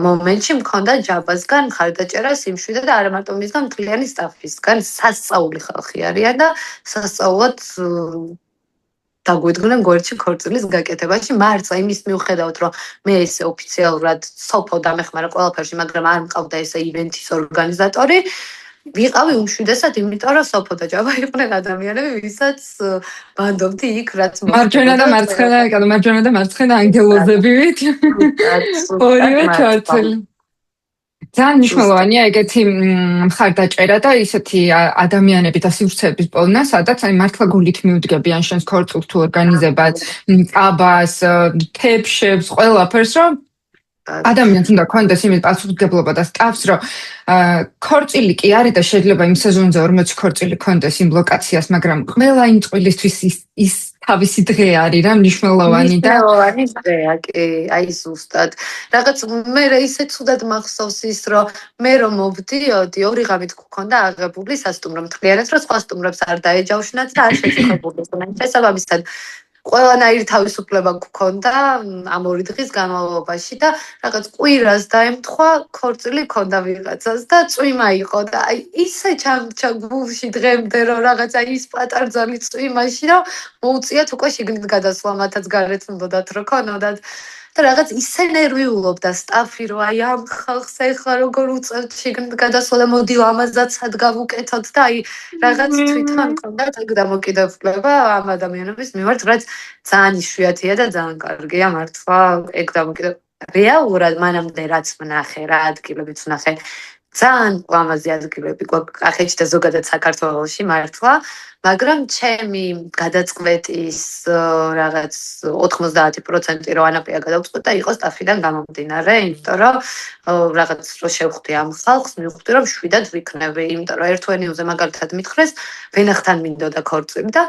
მომენტში მქონდა ჯაბასგან მხარდაჭერა სიმშვიდე და არა მარტო მისგან, მთლიანი სტაფისგან სასწაული ხალხი არიან და სასწაულად დაგვიდგნენ გვერდში ქორწილის გაკეთებაში. მართლა იმის მიუხედავად, რომ მე ესე ოფიციალურად სოფო დამეხმარა ყველაფერში, მაგრამ არ მყავდა ესე ივენთის ორგანიზატორი. ვიყავი უმშვიდესად, იმიტომ რომ სოფო და ჯაბა იყვნენ ადამიანები, ვისაც ბანდობდი იქ, რაც მარჯვენა და მარცხენა ანგელოზებივით. ორივე ჩართული. ძალიან მნიშვნელოვანია ეგეთი მხარდაჭერა და ისეთი ადამიანები და სივრცეების პოვნა, სადაც აი მართლა გულით მიუდგებიან შენს ქორწილს თუ ორგანიზებას, წაბას, თეფშებს, ყველაფერს, რომ ადამიანს უნდა ქონდეს იმის პასუხისმგებლობა და სტაფს, რომ ქორწილი კი არის და შეიძლება იმ სეზონზე 40 ქორწილი ქონდეს იმ ლოკაციას, მაგრამ ყველა იმ წყვილისთვის ის თავისი დღე არის რა მნიშვნელოვანი და მნიშვნელოვანი დღეა, კი, აი ზუსტად. რაღაც მე ისე ცუდად მახსოვს ის, რომ მე რომ მოვდიოდი, ორი ღამით გქონდა აღებული სასტუმრო, მთლიანად რომ სხვა სტუმრებს არ დაეჯავშნათ და არ შეწუხებულიყო. შესაბამისად ყველანაირი თავისუფლება გქონდა ამ ორი დღის განმავლობაში და რაღაც კვირას დაემთხვა ქორწილი ქონდა ვიღაცას და წვიმა იყო და აი ისე ჩაგულში დღემდე რომ რაღაცა ის პატარძალი წვიმაში რომ მოუწიათ უკვე შიგნით გადასვლა, მათაც გარეთ უნდათ რომ ქონოდათ და რაღაც ისე ნერვიულობდა სტაფი რომ აი ამ ხალხს ეხლა როგორ უწევთ შიგნით გადასვლა და მოდი ამაზაცად გავუკეთოთ და აი რაღაც თვითონ კონდათ ეგ დამოკიდებულება ამ ადამიანების მიმართ, რაც ძალიან იშვიათია და ძალიან კარგია მართლა ეგ დამოკიდებულება. რეალურად მანამდე რაც ვნახე, რა ადგილებიც ვნახე, ძალიან ლამაზი ადგილები გვაქვს კახეთში და ზოგადად საქართველოში მართლა, მაგრამ ჩემი გადაწყვეტის რაღაც 90% რო ანაპია გადავწყვეტა იყო სტაფიდან გამომდინარე, იმიტომ რომ რაღაც რო შევხვდი ამ ხალხს, მივხვდი რომ შვიდად ვიქნები, იმიტომ რომ ერთვენიუზე მაგალითად მითხრეს, ვენახთან მინდოდა ქორწილი და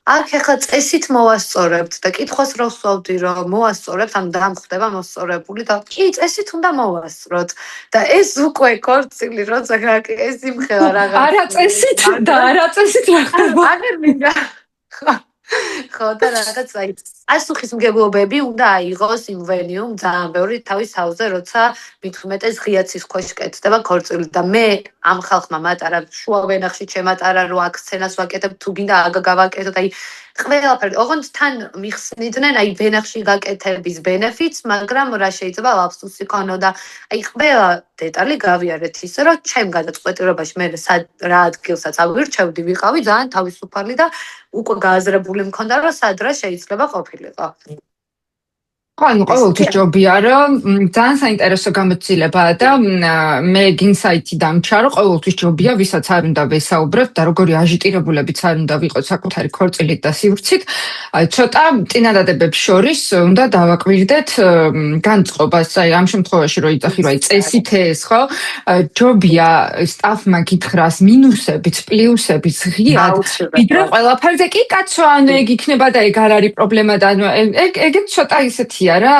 აქ ახლა წესით მოვასწორებთ და კითხვას რო ვსვავდი რომ მოვასწორებთ, ანუ დამხვდება მოსწორებული და კი წესით უნდა მოვასწროთ და ეს უკვე ქორწილი როცა ეს იმხელა რაღაც არა წესით და არა წესით რა ხდება. აღარ მინდა ხო და რაღაც აი ასუხისმგებლობები უნდა აიღოს იმ ვენიუმ ძალიან ბევრი თავის თავზე როცა მით უმეტეს ღიაცის ქვეშ კეთდება ქორწილი და მე ამ ხალხმა მატარა შუა ვენახში ჩემატარა რომ აქ სცენას ვაკეთებ თუ გინდა აგა გავაკეთოთ აი ყველაფერი ოღონდ თან მიხსნიდნენ აი ვენახში გაკეთების ბენეფიტს მაგრამ რა შეიძლება ლაფსუსი ქონოდა აი ყველა დეტალი გავიარეთ ისე რომ ჩემ გადაწყვეტილებაში მე რა ადგილსაც ავირჩევდი ვიყავი ძალიან თავისუფალი და უკვე გააზრებული მქონდა რომ სად რა შეიძლება ყოფილიყო. ანუ ყოველთვის ჯობია რომ ძალიან საინტერესო გამოცდილებაა და მე გინსაიტი დამჩა რომ ყოველთვის ჯობია ვისაც არ უნდა ვესაუბრებთ და როგორი აჟიტირებულებიც არ უნდა ვიყოთ საკუთარი ქორწილით და სივრცით აი ცოტა წინადადებებს შორის უნდა დავაკვირდეთ განწყობას აი ამ შემთხვევაში რომ იწახი რომ აი წესით ეს ხო ჯობია სტაფმა გითხრას მინუსებიც პლუსებიც ღიად ვიდრე ყველაფერზე კი კაცო ანუ ეგ იქნება და ეგ არ არის პრობლემა და ანუ ეგეც ცოტა ისეთი არა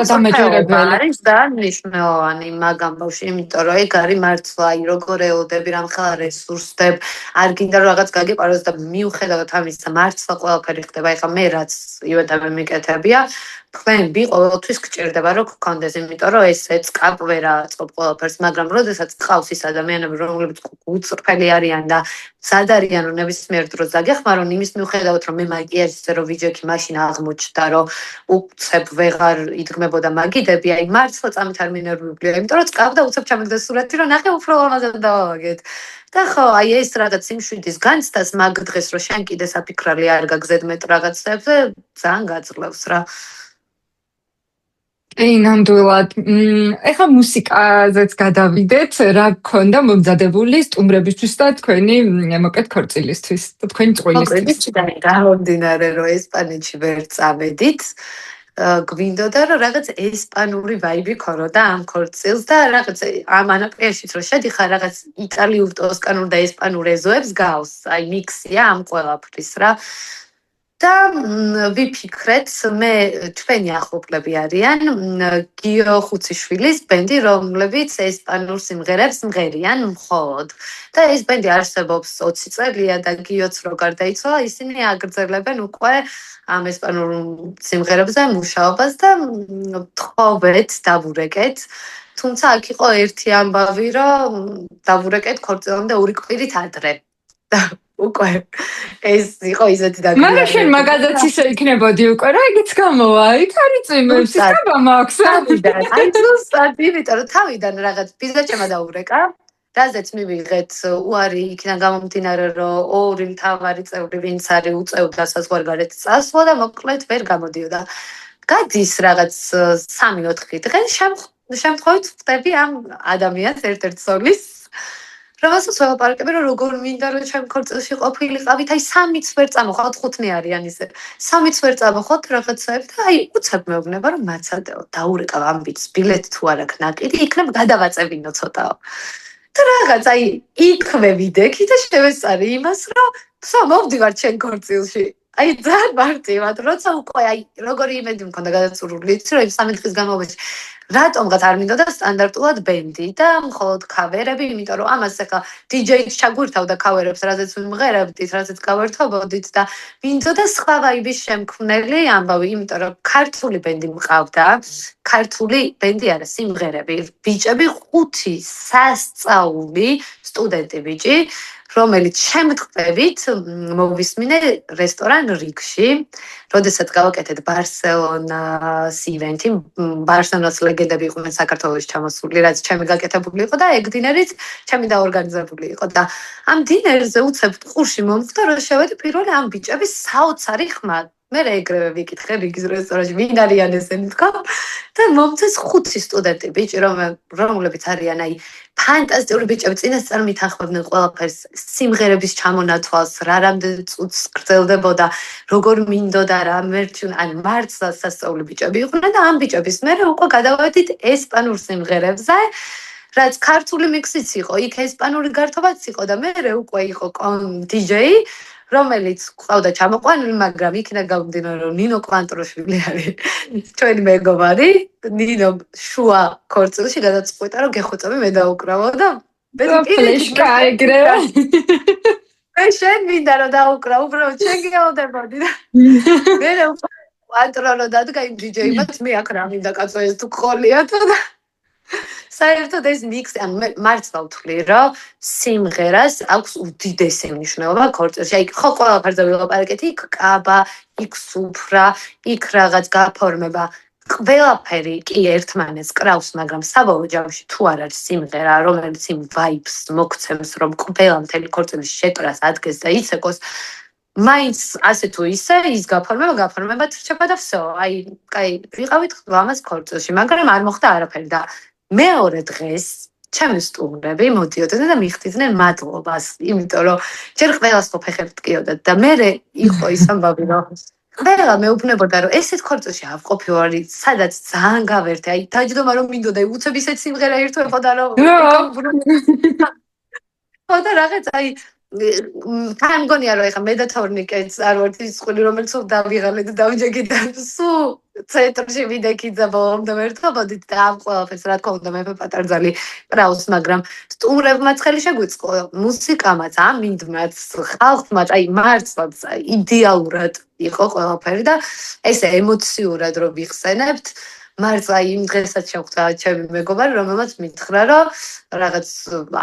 დამეჯერებელი არის და ნიშნავანი მაგამ ბავშვი იმიტომ რომ ეგ არის მართლა აი როგორ ელოდები რამხელა რესურსებ არ გინდა რომ რაღაც გაგიყვაროს და მიუხედავად ამისა მართლა ყველაფერი ხდება ეხლა მე რაც ივეტები მიკეთებია თქვენები ყოველთვის გჭირდება რომ გქონდეს იმიტომ რომ ესეც კაპ ვერ აწყობ ყველაფერს მაგრამ როდესაც ყავს ის ადამიანები რომლებიც უწრფელი არიან და სად არიან რომ ნებისმიერ დროს დაგეხმარონ იმის მიუხედავად რომ მე მაგიასზე რომ ვიჯექი მაშინ აღმოჩნდა რომ უცებ ვეღარ იდგმებოდა მაგიდები აი მართლა წამით არ მინერვიულია იმიტომ რომ წკავდა უცებ ჩამიგდა სურათი რომ ნახე უფრო ლამაზად დავავაგეთ და ხო აი ეს რაღაც სიმშვიდის განცდას მაგ დღეს რომ შენ კიდე საფიქრალი არ გაგზედ მეტ რაღაცებზე ძალიან გაძლევს რა ნამდვილად. ეხლა მუსიკაზეც გადავიდეთ, რა გქონდა მომზადებული სტუმრებისთვის და თქვენი მოკეთ ქორწილისთვის, თქვენი წყვილისთვის. მოკეთ გამომდინარე რომ ესპანეთში ვერ წავედით. გვინდოდა რომ რაღაც ესპანური ვაიბი ქონოდა ამ ქორწილს და რაღაც ამ ანაპრიაშიც რომ შედიხარ რაღაც იტალიურ, ტოსკანურ და ესპანურ ეზოებს გავს. აი მიქსია ამ ყველაფრის რა. და ვიფიქრეთ მე ჩვენი ახლობლები არიან გიო ხუციშვილის ბენდი რომლებიც ესპანურ სიმღერებს მღერიან მხოლოდ და ეს ბენდი არსებობს 20 წელია და გიოც რო გარდაიცვალა ისინი აგრძელებენ უკვე ამ ესპანურ სიმღერებზე მუშაობას და თხოვეთ დავურეკეთ თუმცა აქ იყო ერთი ამბავი რომ დავურეკეთ ქორწილამდე 2 კვირით ადრე და უკვე ეს იყო ისეთი და მაგრამ შენ მაგაზაც ისე იქნებოდი უკვე რა იგიც გამოვა იქ არის წიმებს ისება მაქვს აი ზუსტად იმიტომ რომ თავიდან რაღაც ბიზნესმა დაურეკა რაზეც მივიღეთ უარი იქიდან გამომდინარე რომ ორი მთავარი წევრი ვინც არის უწევდა საზღვარგარეთ წასვლა და მოკლედ ვერ გამოდიოდა გადის რაღაც 3-4 დღე შემთხვევით ვხვდები ამ ადამიანს ერთ-ერთ სოლის რომელსაც ველაპარაკები რომ როგორ მინდა რომ ჩემ ქორწილში ყოფილიყავით აი 3-ც ვერ წამოხვალთ 5 არიან ისე 3-ც ვერ წამოხვალთ რაღაცაებ და აი უცებ მეუბნება რომ მაცადეო დაურეკავ ამბიც ბილეთი თუ არ აქვს ნაკიდი იქნებ გადავაწევინო ცოტაო და რაღაც აი იქვე ვიდექი და შევესწარი იმას რომ სა მოვდივარ ჩემ ქორწილში აი ძალიან მარტივად როცა უკვე აი როგორი იმედი მქონდა გადაწურული იცი რომ 3 დღის განმავლობაში რატომღაც არ მინდოდა სტანდარტულად ბენდი და მხოლოდ ქავერები, იმიტომ რომ ამას ახლა DJ-ს ჩაგვირთავდა ქავერებს, რაზეც ვიმღერებდით, რაზეც გავერთობოდით და მინდოდა სხვა ვაიბის შემქმნელი ამბავი, იმიტომ რომ ქართული ბენდი მყავდა, ქართული ბენდი არა, სიმღერები, ბიჭები 5 სასწაული სტუდენტი ბიჭი რომელიც შემთხვევით მოვისმინე რესტორან რიგში, როდესაც გავაკეთეთ ბარსელონას ივენთი, ბარსელონას ლეგენდები იყვნენ საქართველოში ჩამოსული, რაც ჩემი გაკეთებული იყო და ეგ დინერიც ჩემი დაორგანიზებული იყო და ამ დინერზე უცებ ტყურში მომხდა, რომ შევედი პირველი ამ ბიჭების საოცარი ხმა მე ეგრევე ვიკითხე რიგის რესტორანში ვინ არიან ესენი თქვა და მომწეს 5 სტუდენტი ბიჭი რომლებიც არიან აი ფანტასტიკური ბიჭები წინასწარ მითანხმებდნენ ყველაფერს სიმღერების ჩამონათვალს რა რამდენი წუთს გრძელდებოდა როგორ მინდოდა რა მერჩუნ ან მართლა სასწაული ბიჭები იყვნენ და ამ ბიჭების მერე უკვე გადავედით ესპანურ სიმღერებზე რაც ქართული მიქსიც იყო იქ ესპანური გართობაც იყო და მე უკვე იყო DJ რომელიც ყავდა ჩამოყვანილი, მაგრამ იქიდან გამომდინარე, რომ ნინო კვანტროშვილი არის ჩვენი მეგობარი, ნინო შუა ქორწილში გადაწყვეტა, რომ გეხოცები მე დაუკრავო და მე ფლეშკა ეგრევე. მე შენ მინდა რომ დაუკრავ, უბრალოდ შენ გეავდებოდი და მე კვანტრო რომ დადგა იმ DJ-მაც მე აქ რა მინდა კაცო ეს თუ ყოლია და საერთოდ ეს მიქსი ან მართლა ვთვლი რომ სიმღერას აქვს უდიდესი მნიშვნელობა ქორწილში. აი ხო ყველაფერზე ვილაპარაკეთ, იქ კაბა, იქ სუფრა, იქ რაღაც გაფორმება. ყველაფერი კი ერთმანეთს კრავს, მაგრამ საბოლოო ჯამში თუ არ არის სიმღერა, რომელიც იმ vibes მოგცემს, რომ ყველა მთელი ქორწილის შეკრას ადგეს და იცეკოს, მაინც ასე თუ ისე ის გაფორმება რჩება და всё. აი, კაი, ვიყავით ამას ქორწილში, მაგრამ არ მოხდა არაფერი და მეორე დღეს ჩემი სტუმრები მოდიოდნენ და მიხდიდნენ მადლობას, იმიტომ რომ ჯერ ყველას ხო ფეხები ტკიოდა და მე იყო ის ამბავი რომ ყველა მეუბნებოდა რომ ესეთ ქორწილში ავყოფი ვარი, სადაც ძალიან გავერთე, აი დაჯდომა რომ მინდოდა უცებ ისეთ სიმღერა ერთვებოდა რომ ხო და რაღაც აი თან მგონია რომ ეხა მე და თორნიკეც არ ვართ ის ხული რომელიც დავიღალე და დავჯეგი და სუ ცენტრში ვიდექიძა ბოლომდე ვერთობოდით და ამ ყველაფერს რა თქმა უნდა მე პატარძალი პრაუს მაგრამ სტუმრებმაც ხელი შეგვიწყო მუსიკამაც ამინდმაც ხალხმაც აი მართლაც იდეალურად იყო ყველაფერი და ესე ემოციურად რომ ვიხსენებთ მართლა იმ დღესაც შეხვდა ჩემი მეგობარი რომელმაც მითხრა რომ რაღაც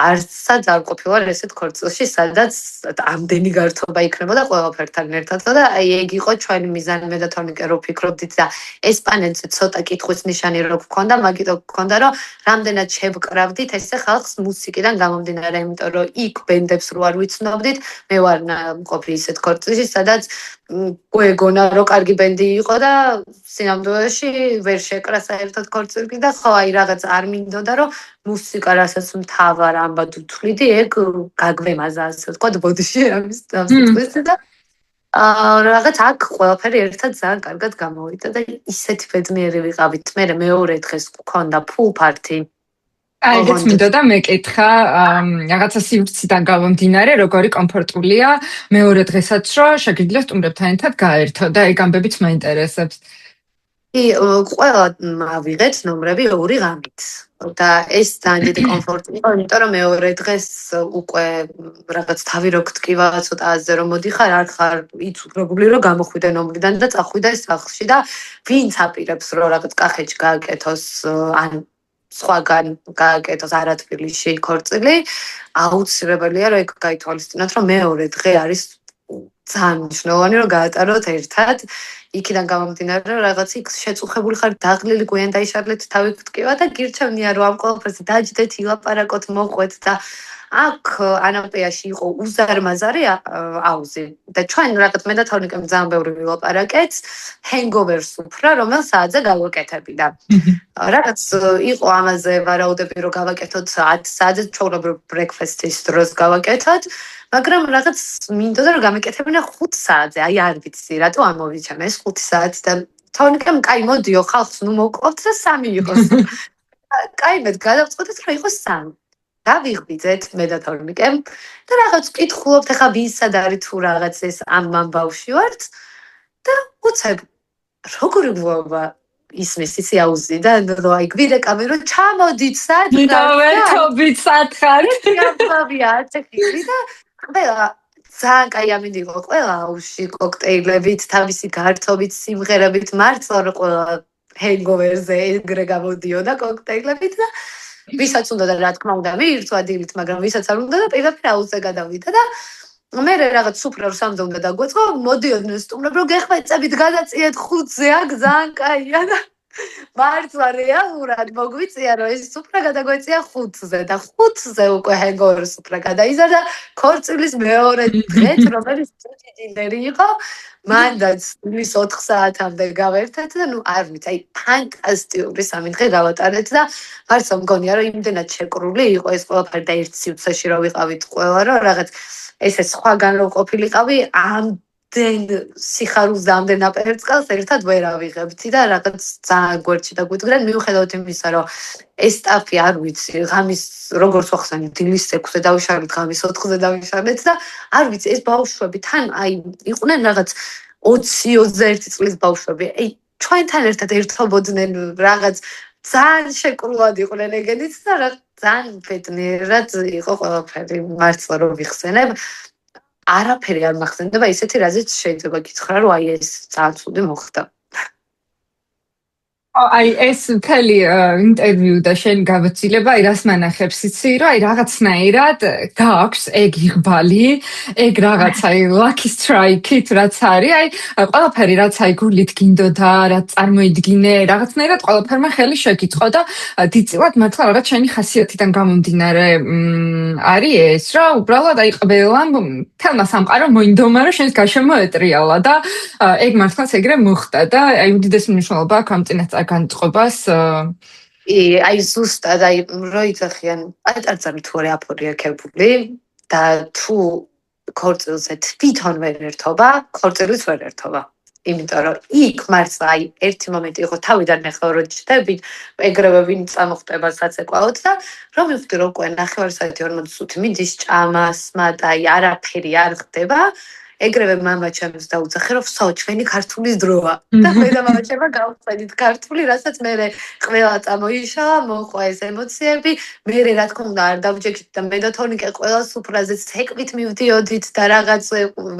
არცაც არ ყოფილა ესეთ ქორწილში სადაც ამდენი გართობა იქნებოდა ყველაფერთან ერთად და აი ეგ იყო ჩვენი მიზანი მე და თორნიკე რო ფიქრობდით და ესპანეთზე ცოტა კითხვის ნიშანი რო გქონდა მაგიტო გქონდა რომ რამდენად შევკრავდით ესე ხალხს მუსიკიდან გამომდინარე იმიტომ რომ იქ ბენდებს რო არ ვიცნობდით მე ვარ ყოფილი ისეთ ქორწილში სადაც გვეგონა რომ კარგი ბენდი იყო და სინამდვილეში ვერ შეკრა საერთოდ ქორწილი და ხო აი რაღაც არ მინდოდა რომ მუსიკა რასაც მთავარ ამბად ვთვლიდი ეგ გაგვემაზა ასე ვთქვათ ბოდიში ამის დავსწრეს და რაღაც აქ ყველაფერი ერთად ძალიან კარგად გამოვიდა და ისეთი ბედნიერი ვიყავით მე მეორე დღეს გქონდა ფულ პარტი აიგეთ მინდოდა მეკითხა რაღაცა სივრციდან გამომდინარე როგორი კომფორტულია მეორე დღესაც რომ შეგიძლია სტუმრებთან ერთად გაერთო და ეგ ამბებიც მაინტერესებს ყველა ავიღეთ ნომრები 2 ღამით და ეს ძალიან დიდი კომფორტი იყო, იმიტომ რომ მეორე დღეს უკვე რაღაც თავი რო გტკივა ცოტა აზე რომ მოდიხარ, არ ხარ იცუბრებული რომ გამოხვიდე ნომრიდან და წახვიდე სახლში და ვინც აპირებს რომ რაღაც კახეთში გააკეთოს ან სხვაგან გააკეთოს არათბილისში ქორწილი, აუცილებელია რომ ეგ გაითვალისწინოთ რომ მეორე დღე არის ძალიან მნიშვნელოვანი რომ გაატაროთ ერთად იქიდან გამომდინარე რომ რაღაც იქ შეწუხებული ხარ დაღლილი გვიან დაიშარლეთ თავი გტკივა და გირჩევნია რომ ამ ყველაფერზე დაჯდეთ ილაპარაკოთ მოყვეთ და აქ ანამპეაში იყო უზარმაზარი აუზი და ჩვენ რაღაც მე და თორნიკემ ძალიან ბევრი ვილაპარაკეთ hangover-ს უფრო რომელ საათზე გავაკეთები და რაღაც იყო ამაზე ვარაუდები რომ გავაკეთოთ 10 საათზე ჩვეულებრივ breakfast-ის დროს გავაკეთოთ მაგრამ რაღაც მინდოდა რომ გამეკეთებინა 5 საათზე აი არ ვიცი რატო ამოვიჩანა ეს 5 საათი და თორნიკემ კაი მოდიო ხალხს ნუ მოვყოფთ და 3 იყოს კაი მე გადავწყვეტეთ რომ იყოს 3 დავიღვიძეთ მე და თორნიკემ და რაღაც ვკითხულობთ ახლა ვისად არის თუ რაღაც ეს ამ ბავში ვართ და უცებ როგორი გვობა ისმის ისი აუზი და აი გვირეკავი რომ ჩამოდით საათგან დავერთობით სათხარით გამავია აწეხილი და ყველა ძალიან კაი ამინდი იყო ყველა აუში კოქტეილებით თავისი გართობით სიმღერებით მართლა რომ ყველა hangover-ზე ეგრე გამოდიოდა კოქტეილებით და ვისაც უნდა და რა თქმა უნდა ვირთვა დილით მაგრამ ვისაც არ უნდა და პირდაპირ აუზზე გადავიდა და მე რაღაც სუფრა რომ სამზე უნდა დაგვეწყო მოდიოდნენ სტუმრები რომ გეხმეწებით გადაწიეთ 5-ზე აქ ძალიან კაია და მართლა რეალურად მოგვიწია რომ ეს სუფრა გადაგვეწია 5-ზე და 5-ზე უკვე ჰეგორი სუფრა გადაიზარდა ქორწილის მეორე დღეც რომელიც დილერი იყო მანდაც ის 4 საათამდე გავერთეთ და ნუ არ ვიცი აი ფანტასტიკური 3 დღე გავატარეთ და მართლა მგონია რომ იმდენად შეკრული იყო ეს ყველაფერი და ერთ სივრცეში რომ ვიყავით ყველა რომ რაღაც ესე სხვაგან რო ყოფილიყავი სიხარულზე ამდენ აპერწკალს ერთად ვერ ავიღებდი და რაღაც ძალიან გვერდში დაგვიდგნენ მიუხედავად იმისა რომ ეს სტაფი არ ვიცი ღამის როგორც ვახსენე დილის 6-ზე დავიშალეთ ღამის 4-ზე დავიშალეთ და არ ვიცი ეს ბავშვები თან აი იყვნენ რაღაც 20-21 წლის ბავშვები აი ჩვენთან ერთად ერთობოდნენ რაღაც ძალიან შეკრულად იყვნენ ეგენიც და რა ძალიან ბედნიერად იყო ყველაფერი მართლა რომ ვიხსენებ არაფერი არ მახსენდება ისეთი რაზეც შეიძლება გითხრა რომ აი ეს ძალიან ცუდი მოხდა. აი ეს მთელი ინტერვიუ და შენ გავაცილება აი რას მანახებს იცი რომ აი რაღაცნაირად გააქვს ეგ იღბალი ეგ რაღაც აი lucky strike-ით რაც არის აი ყველაფერი რაც აი გულით გინდოდა რაც წარმოიდგინე რაღაცნაირად ყველაფერმა ხელი შეკიწყო და დიდწილად მართლა რაღაც შენი ხასიათიდან გამომდინარე არის ეს რომ უბრალოდ აი ყველამ თელმა სამყარო მოინდომა რომ შენს გაშემოეტრიალა და ეგ მართლაც ეგრე მოხდა და აი უდიდესი მნიშვნელობა აქვს ამ წინასწარ განწყობას აი ზუსტად აი რო იცახიან პატარცანი თუ არის აფორი ეკებული და თუ ქორწილზე თვითონ ვერ ერთობა ქორწილიც ვერ ერთობა იმიტომ რომ იქ მართლა აი ერთი მომენტი იყო თავიდან ახლა რო ჩდებით ეგრევე ვინ წამოხტება საცეკვაოდ და რომ მივხვდი რომ უკვე 9 საათი 40 წუთი მიდის ჭამასმა და აი არაფერი არ ხდება ეგრევე მამა ჩემს დაუძახე რომ ვსაო ჩვენი ქართულის დროა და მე და მამა ჩემმა გავხსენით ქართული რასაც მე ყველა წამოიშალა მოყვა ეს ემოციები მე რა თქმა უნდა არ დავჯექით და მე და თონიკე ყველა სუფრაზე ცეკვით მივდიოდით და რაღაც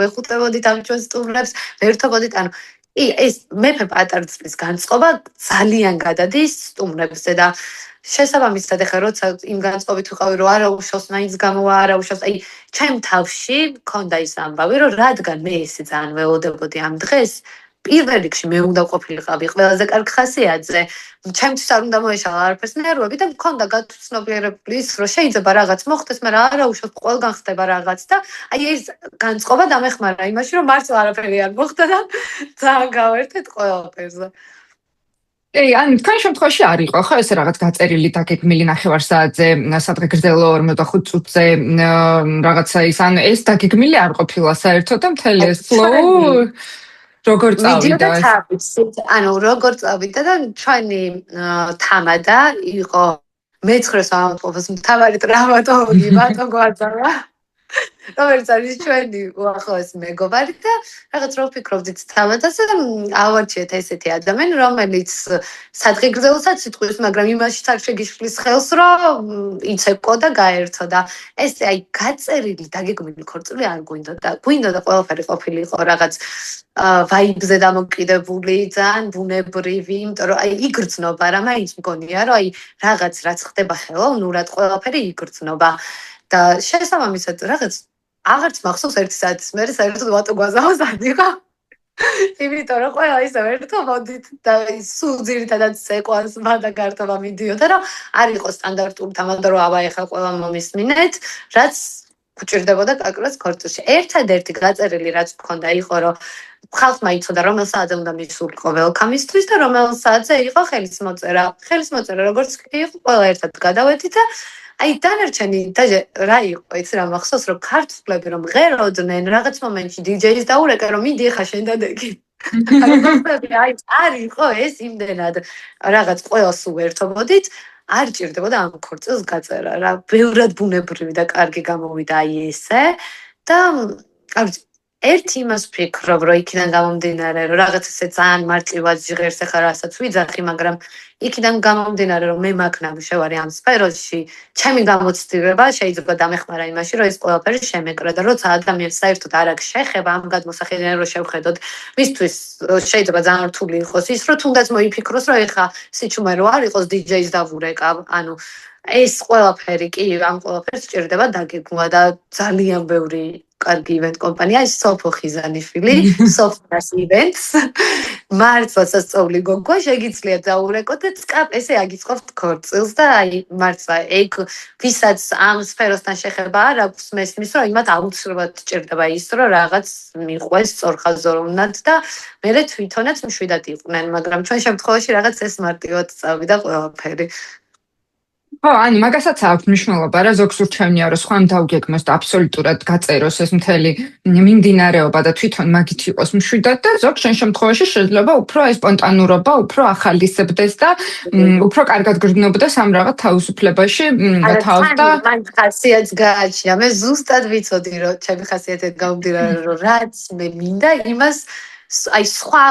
ვეხუტებოდით ამ ჩვენ სტუმრებს ვერთობოდით ანუ ეს მეფე პატარცის განწყობა ძალიან გადადის სტუმრებზე და შესაბამისად ახლა როცა იმ განწყობით ვიყავი რომ არა უშავს მაინც გამოვა არა უშავს აი ჩემ თავში მქონდა ის ამბავი რომ რადგან მე ესე ძალიან ველოდებოდი ამ დღეს პირველ რიგში მე უნდა ყოფილიყავი ყველაზე კარგ ხასიათზე ჩემთვის არ უნდა მოეშალა არაფერს ნერვები და მქონდა გაცნობიერებული ის რომ შეიძლება რაღაც მოხდეს მაგრამ არა უშავს ყველგან ხდება რაღაც და აი ეს განწყობა დამეხმარა იმაში რომ მართლა არაფერი არ მოხდა და ძალიან გავერთეთ ყველაფერზე აი, ან თქვენ შემთხვევაში არ იყო ხო ესე რაღაც გაწერილი დაგეგმილი 9 საათზე სადღე გრძელო 45 წუთზე რაღაცა ის ან ეს დაგეგმილი არ ყოფილა საერთოდ და მთელი ეს flow როგორ წავიდა ეს ანუ როგორ წავიდა და ჩვენი თამადა იყო მე-9 საათის მთავარი ტრამატოლოგი ბატონ გვაძალა რომელიც არის ჩვენი უახლოესი მეგობარი და რაღაც რო ვფიქრობდით თამადაზე ავარჩიეთ ესეთი ადამიანი რომელიც სადღე გრძელსაც სიტყვის მაგრამ იმაში არ შეგიშლის ხელს რომ იცეკო და გაერთო და ეს აი გაწერილი დაგეგმილი ქორწილი არ გვინდა და ყველაფერი ყოფილიყო რაღაც ვაიბზე დამოკიდებული ძალიან ბუნებრივი იმიტომ რომ აი იგრძნობა რა მაინც მგონია რომ აი რაღაც რაც ხდება ხელოვნურად ყველაფერი იგრძნობა და შესაბამისად რაღაც აღარც მახსოვს 1 საათის მერე საერთოდ ვატო გვაზავს ადიღა იმიტომ რომ ყველა ისე ერთობოდით და სულ ძირითადად ცეკვას მადა გარტობა მიდიოდა რომ არ იყო სტანდარტული თამადა რომ აბა ეხლა ყველა მომისმინეთ რაც გვჭირდებოდა კაკროს ქორწილში ერთადერთი გაწერილი რაც მქონდა იყო რომ ხალხმა იცოდა რომელ საათზე უნდა მისულიყო ველკამისთვის და რომელ საათზე იყო ხელისმოწერა როგორც კი იყო ყველა ერთად გადავედით და აი დანარჩენი დაჟე რა იყო იცი რა მახსოვს რომ ქართულები რომ ღეროდნენ რაღაც მომენტში DJ-ს დაურეკა რომ მიდი ხა შენ დადეგი აი არ იყო ეს იმდენად რაღაც ყველას უერთობოდით არ ჭირდებოდა ამ ქორწილს გაწერა რა ბევრად ბუნებრივი და კარგი გამოვიდა აი ესე და არ ერთი იმას ვფიქრობ რომ იქიდან გამომდინარე რომ რაღაც ესე ძალიან მარტივად ჟღერს ახლა რასაც ვიძახი მაგრამ იქიდან გამომდინარე რომ მე მაგნამშევარი ამ სფეროში ჩემი გამოცდილება შეიძლება დამეხმარა იმაში რომ ეს ყველაფერი შემეკრა და როცა ადამიანს საერთოდ არ აქვს შეხება ამ გადმოსახედიდან რომ შევხედოთ მისთვის შეიძლება ძალიან რთული იყოს ის რომ თუნდაც მოიფიქროს რომ ეხა სიჩუმე რო არ იყოს DJ-ს დავურეკავ ანუ ეს ყველაფერი კი ამ ყველაფერს ჭირდება დაგეგმვა და ძალიან ბევრი კარგი ივენტ კომპანია, ის სოფო ხიზანიშვილი, Sofras Events. მართლა სასწაული გოგო, შეგიძლიათ დაურეკოთ და წკაპ ესე აგიწყობთ ქორწილს და აი მართლა ეგ ვისაც ამ სფეროსთან შეხება არ აქვს მესმის, რომ იმათ აუცილებლად ჭირდება ის, რომ რაღაც მიყვეს სწორხაზოვნად და მერე თვითონაც მშვიდად იყვნენ, მაგრამ ჩვენ შემთხვევაში რაღაც ეს მარტივად წავიდა ყველაფერი. ხო, ani მაგასაც აქვს მნიშვნელობა რა ზოგს ურჩევნია რომ სხვამ დაუგეგმოს და აბსოლუტურად გაწეროს ეს მთელი მიმდინარეობა და თვითონ მაგით იყოს მშვიდად და ზოგ შენ შემთხვევაში შეიძლება უფრო ეს სპონტანურობა უფრო ახალისებდეს და უფრო კარგად გრძნობდეს ამ რაღაც თავისუფლებაში თავს და მან ხასიათს გააჩნია. მე ზუსტად ვიცოდი რომ ჩემი ხასიათით გამომდინარე რომ რაც მე მინდა იმას აი სხვა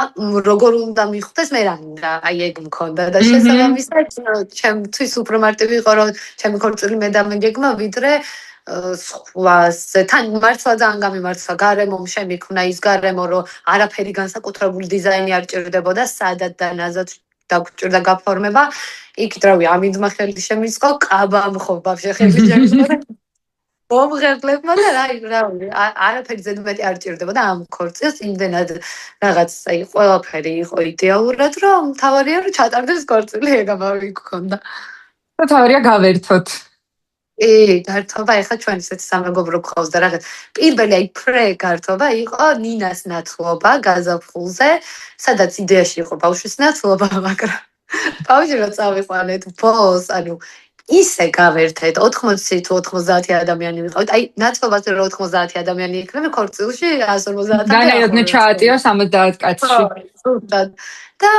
როგორ უნდა მიხვდეს მე რა მინდა აი ეგ მქონდა და შესაბამისად ჩემთვის უფრო მარტივი იყო რომ ჩემი ქორწილი მე დამეგეგმა ვიდრე სხვას თან მართლა ძალიან გამიმართლა გარემომ შემიქმნა ის გარემო რომ არაფერი განსაკუთრებული დიზაინი არ ჭირდებოდა სადაც და ნაზად დაგჭირდა გაფორმება იქით რავი ამინდმა ხელი შემიწყო ყაბა ხო ბავშვი ხელი შემიწყო მომღერლებმა და რავი არაფერი ზედმეტი არ ჭირდებოდა ამ ქორწილს იმდენად რაღაც აი ყველაფერი იყო იდეალურად რომ თავარია რომ ჩატარდეს ქორწილი ეგ ამავე გქონდა და თავარია გავერთოთ გართობა ეხლა ჩვენ ისეთი სამეგობრო გყავს და რაღაც პირველი აი პრე გართობა იყო ნინას ნათლობა გაზაფხულზე სადაც იდეაში იყო ბავშვის ნათლობა მაგრამ ბავშვი რო წავიყვანეთ ბოლოს ანუ ისე გავერთეთ 80 თუ 90 ადამიანი ვიყავით. აი ნაცნობაზე რომ 90 ადამიანი იქნება ქორწილში 150 განაიოდნე ჩაატიო 70 კაცში. და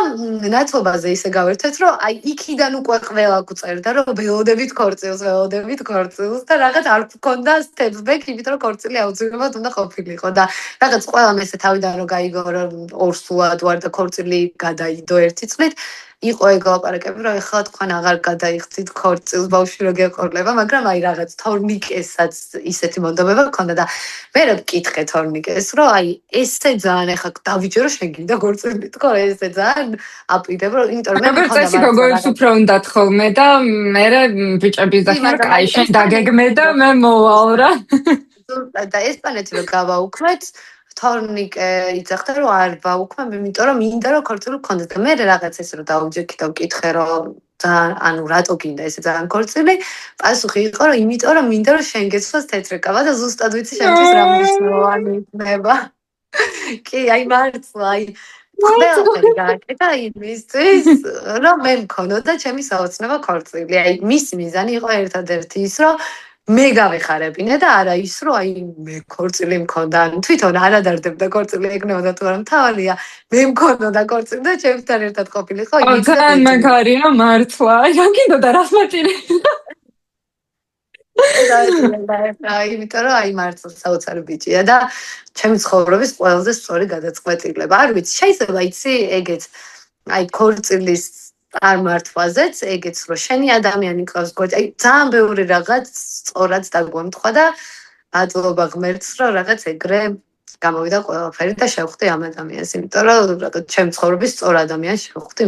ნაცნობაზე ისე გავერთეთ რომ აი იქიდან უკვე ყველა გვწერდა რომ ველოდებით ქორწილს და რაღაც არ გქონდა step back იმიტომ რომ ქორწილი აუცილებლად უნდა ყოფილიყო და რაღაც ყველა მესე თავიდან რომ გაიგო რომ ორსულად ვარ და ქორწილი გადაიდო ერთი წლით იყო ეგ ლაპარაკები რომ ეხლა თქვენ აღარ გადაიხდით ქორწილს ბავშვი რო გეყოლება მაგრამ აი რაღაც თორნიკესაც ისეთი მონდომება გქონდა და მე რა ვკითხე თორნიკეს რომ აი ესე ძალიან ეხლა დავიჯერო შენ გინდა ქორწილი თქო ესე ძალიან აპიდებ რომ იმიტომ რომ მე მქონდა როგორც უფრო უნდათ ხოლმე და მე ბიჭების დახმარ კაი შენ დაგეგმე და მე მოვალ რა და ესპანეთი რო გავაუქმეთ თორნიკე იცახდა რომ არ ვაუქმებ იმიტომ რომ მინდა რომ ქორწილი გქონდეს და მე რაღაც ეს რომ დავჯექი და ვკითხე რომ ძალიან ანუ რატო გინდა ესე ძალიან ქორწილი პასუხი იყო რომ იმიტომ რომ მინდა რომ შენ გეცვლას თეთრი კავა და ზუსტად ვიცი შენთვის რა მნიშვნელოვანი იქნება კი აი მართლა აი ყველაფერი გააკეთა იმისთვის რომ მე მქონოდა ჩემი საოცნება ქორწილი აი მისი მიზანი იყო ერთადერთი ის რომ მე გავეხარებინე და არა ის რომ აი მე ქორწილი მქონდა ან თვითონ არ ადარდებდა ქორწილი ეკნეოდა თუ არა მთავარია მე მქონოდა ქორწილი და ჩემთან ერთად ყოფილიყო იმით ძალიან მაგარია მართლა რა გინდოდა რას მაჭირებდა იმიტომ რომ აი მართლა საოცარი ბიჭია და ჩემი ცხოვრების ყველაზე სწორი გადაწყვეტილება არ ვიცი შეიძლება იცი ეგეც აი ქორწილის არ მართვაზეც ეგეც რომ შენი ადამიანი ყავს გოჭ აი ძალიან ბევრი რაღაც სწორად დაგვემთხვა და აწლობა ღმერთს რომ რაღაც ეგრე გამოვიდა ყველაფერი და შევხვდი ამ ადამიანს იმიტომ რომ რაღაც ჩემი ცხოვრების სწორ ადამიანს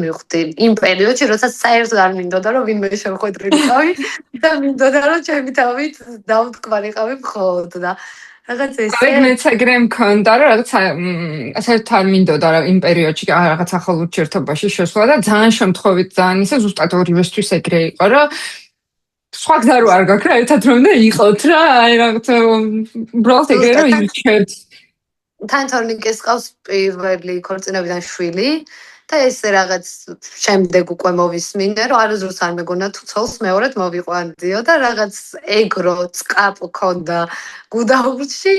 მივხვდი იმ პერიოდში როდესაც საერთოდ არ მინდოდა რომ ვინმე შევხვედრილიყავი და მინდოდა რომ ჩემი თავით დავთქვარიყავი მხოლოდ და რაღაც ესე მეც ეგრე მქონდა რომ რაღაც საერთოდ არ მინდოდა რომ იმ პერიოდში რაღაც ახალ ურთიერთობაში შესვლა და ძალიან შემთხვევით ძალიან ისე ზუსტად ორივესთვის ეგრე იყო რომ სხვა გზა რო არ გაქვს რა ერთად რომ და იყოთ რა აი რაღაც უბრალოდ ეგრე რომ ირჩევთ თან თორნიკეს ყავს პირველი ქორწინებიდან შვილი და ესე რაღაც შემდეგ უკვე მოვისმინე რომ არასდროს არ მეგონა თუ ცოლს მეორედ მოვიყვანდიო და რაღაც ეგრო წკაპ ქონდა გუდაურში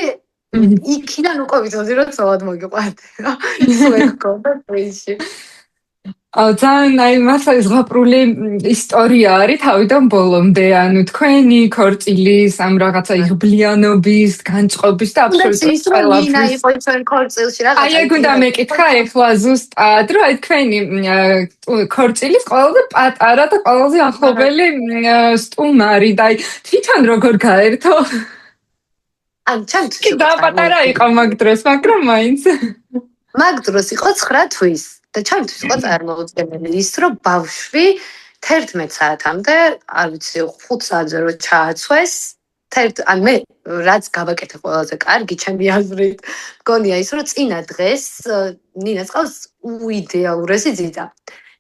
იქიდან უკვე ვიცოდი რომ ცოლად მოგიყვანდიო ისე ქონდა პრინცი ძალიან აი მასა ზღაპრული ისტორია არის თავიდან ბოლომდე ანუ თქვენი ქორწილის ამ რაღაცა იღბლიანობის განწყობის და აბსოლუტურად ყველაფრის იყო ჩვენ ქორწილში რაღაცა აი ეგ უნდა მეკითხა ეხლა ზუსტად რომ აი თქვენი ქორწილის ყველაზე პატარა და ყველაზე ახლობელი სტუმარი და აი თვითონ როგორ გაერთო ან ჩემთვის და პატარა იყო მაგ დროს მაგრამ მაინც მაგ დროს იყო 9 თვის და ჩემთვის იყო წარმოუდგენელი ის რომ ბავშვი 11 საათამდე არ ვიცი 5 საათზე რო ჩააცვეს ან მე რაც გავაკეთე ყველაზე კარგი ჩემი აზრით მგონია ის რომ წინა დღეს ნინას ყავს უიდეალურესი ძიძა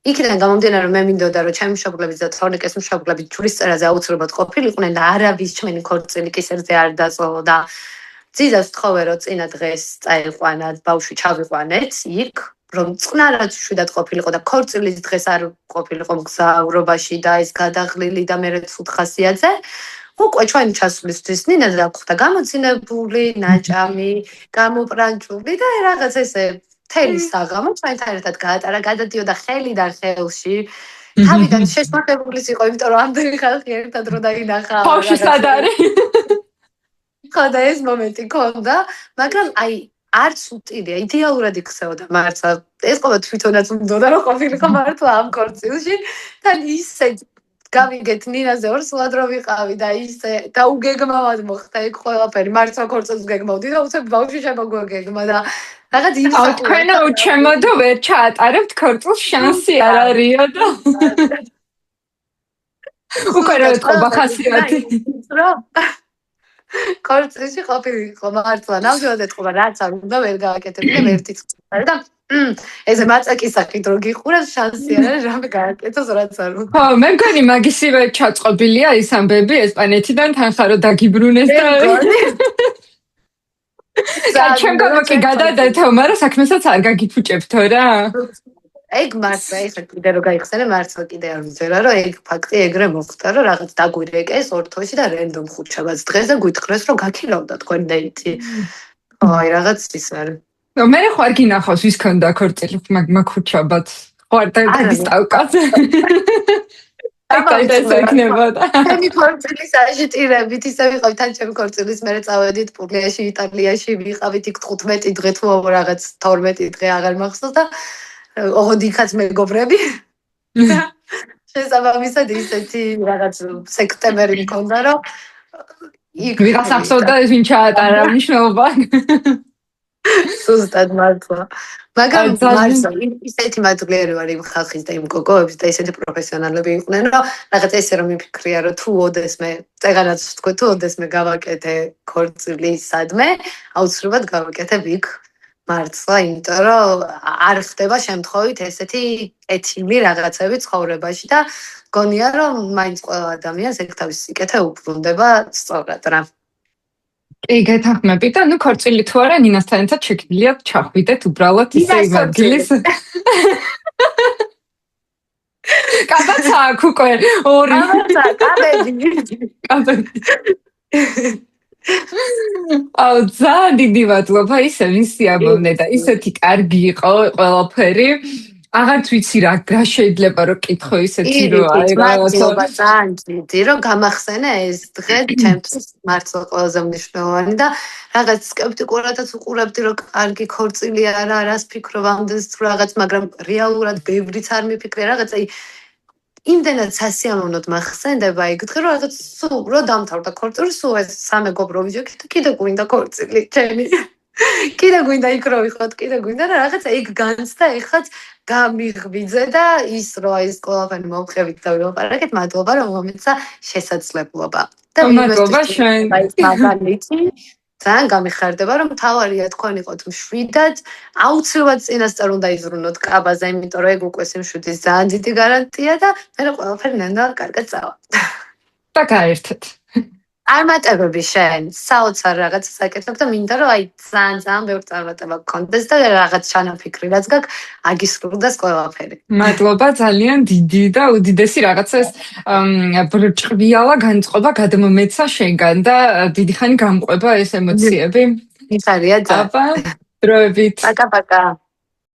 იქიდან გამომდინარე რომ მე მინდოდა რომ ჩემი მშობლები და თორნიკეს მშობლები ჯვრისწერაზე აუცილებლად ყოფილიყვნენ და არავის ჩვენი ქორწილი კისერზე არ დაწოლოდა ძიძას ვთხოვე რომ წინა დღეს წაიყვანა ბავშვი ჩავიყვანეთ იქ რომ წყნარად შვიდად ყოფილიყო და ქორწილის დღეს არ ყოფილიყო მგზავრობაში და ეს გადაღლილი და მე ცუდ ხასიათზე უკვე ჩვენი ჩასვლისთვის ნინა დაგვხვდა გამოცინებული, ნაჭამი, გამოპრანჭული და რაღაც ესე თელი საღამო ჩვენთან ერთად გაატარა, გადადიოდა ხელიდან ხელში. თავიდან შესაძლებლის იყო, იმიტომ რომ ამდენი ხალხი ერთად რო დაინახა. ბავშვი სად არის? ხო და ეს მომენტი ქონდა, მაგრამ აი არც უტირია, იდეალურად იქცეოდა მართლა. ეს ყოლა თვითონაც უნდა რომ ყოფილიყო მართლა ამ ქორწილში და ისე გავიგეთ ნინაზე ორსულად რომ ვიყავი და ისე და უგეგმავად მოხდა იქ ყველაფერი მართლა ქორწილს გეგმავდი და უცებ ბავშვი შემოგვეგეგმა და რაღაც იმსა თქვენო ჩემოდო ვერ ჩაატარებთ ქორწილს შანსი არ არისო და უკვე რა თქმა ხასიათი ქორწილში ყოფილიყო მართლა ნამდვილად ეთქობა რაც არ უნდა ვერ გააკეთებდი და ვერთიც და ეს მაწაკის სახით რო გიყურებს შანსი არ არის რამე გააკეთოს რაც არ უნდა. ხო, მე მგონი მაგისივე ჩაწყობილია ის ამბები ესპანეთიდან თან ხარო დაგიბრუნეს და ჩემ გამოკი გადადეთო, მაგრამ საქმესაც არ გაგიფუჭებთო რა. ეგ მართლა ეხლა კიდე რო გაიხსენე მართლა კიდე არ ვიძერა რომ ეგ ფაქტი ეგრე მოხდა რომ რაღაც დაგვირეკეს ორთოში და რენდომ ხუთშაბათს დღეს და გვითხრეს რომ გაქირავდა თქვენ დეიტი. აი რაღაც ის არის. მე ხარ გინახავს ვის ქონდა ქორწილი მაგ ხუთშაბათს ხარ და დისტავკაზე აკაიტეს ეკნებოდა ჩემი ქორწილის აჟიტირებით ისე ვიყავით თან ჩემი ქორწილის მერე წავედით პულიაში იტალიაში ვიყავით იქ 15 დღე თუ რაღაც 12 დღე აღარ მახსოვს და ოღონდ იქაც მეგობრები შესაბამისად ისეთი რაღაც სექტემბერი მქონდა რომ იქ ვიღაც ახსოვდა ეს ვინ ჩაატარა მნიშვნელობა სუსტად მართლა. მაგრამ მართლა ისეთი მადლიერი ვარ იმ ხალხის და იმ გოგოების და ისეთი პროფესიონალები იყვნენ, რომ რაღაც ესე რომ მიფიქრია, რომ თუ ოდესმე წეგანაც ვთქვი, თუ ოდესმე გავაკეთე ქორწილი სადმე, აუცილებლად გავაკეთებ იქ მართლა, იმიტომ რომ არ ხდება შემთხვევით ესეთი კეთილი რაღაცები ცხოვრებაში და გონია რომ მაინც ყველა ადამიანს ეგ თავის სიკეთე უბრუნდება სწორად რა. კი, გეთანხმები და ნუ ქორწილი თუ არა ნინასთან ერთად შეგვიძლია ჩახვიდეთ უბრალოდ ისე იმ ადგილას. კაბაც აქ უკვე ორი. კაბები. აუ ძალიან დიდი მადლობა ისე ვინ სიამოვნე და ისეთი კარგი იყო ყველაფერი. აღარც ვიცი რა შეიძლება რომ კითხო ისეთი რომ აი რაღაცა ძალიან დიდი რომ გამახსენე ეს დღე ჩემთვის მართლა ყველაზე მნიშვნელოვანი და რაღაც სკეპტიკურადაც უყურებდი რომ კარგი ქორწილი არა რას ფიქრობ ამდენს რაღაც მაგრამ რეალურად ბევრიც არ მიფიქრე რაღაც აი იმდენად სასიამოვნოდ მახსენდება იქ დღე რომ რაღაც სულ რო დამთავრდა ქორწილი სულ ეს სამეგობრო ვიჯექი და კიდე გვინდა ქორწილი ჩემი კიდე გვინდა იქ რო ვიყოთ კიდე გვინდა და რაღაცა იქ განცდა ეხაც გამიღვიძე და ის რო ეს ყველაფერი მოვხევით და ვილაპარაკეთ მადლობა რომ მომეცა შესაძლებლობა და მადლობა შენ მაგალითი ძალიან გამიხარდება რომ თავარია თქვენ იყოთ მშვიდად აუცილებლად წინასწარ უნდა იზრუნოთ კაბაზე იმიტომ რომ ეგ უკვე სიმშვიდის ძალიან დიდი გარანტია და მე ყველაფერი ნელა კარგად წავა და გაერთეთ არ მატებები შენ საოცარ რაღაცას აკეთებ და მინდა რომ აი ძალიან ბევრი წარმატება გქონდეს და რაღაც ჩანაფიქრი რაც გაქვს აგისრულდეს ყველაფერი. მადლობა ძალიან დიდი და უდიდესი რაღაცას ბრჭყბიალა განწყობა გადმომეცა შენგან და დიდი ხანი გამყვება ეს ემოციები. მიხარია ძალიან. აბა დროებით. პაკა-პაკა.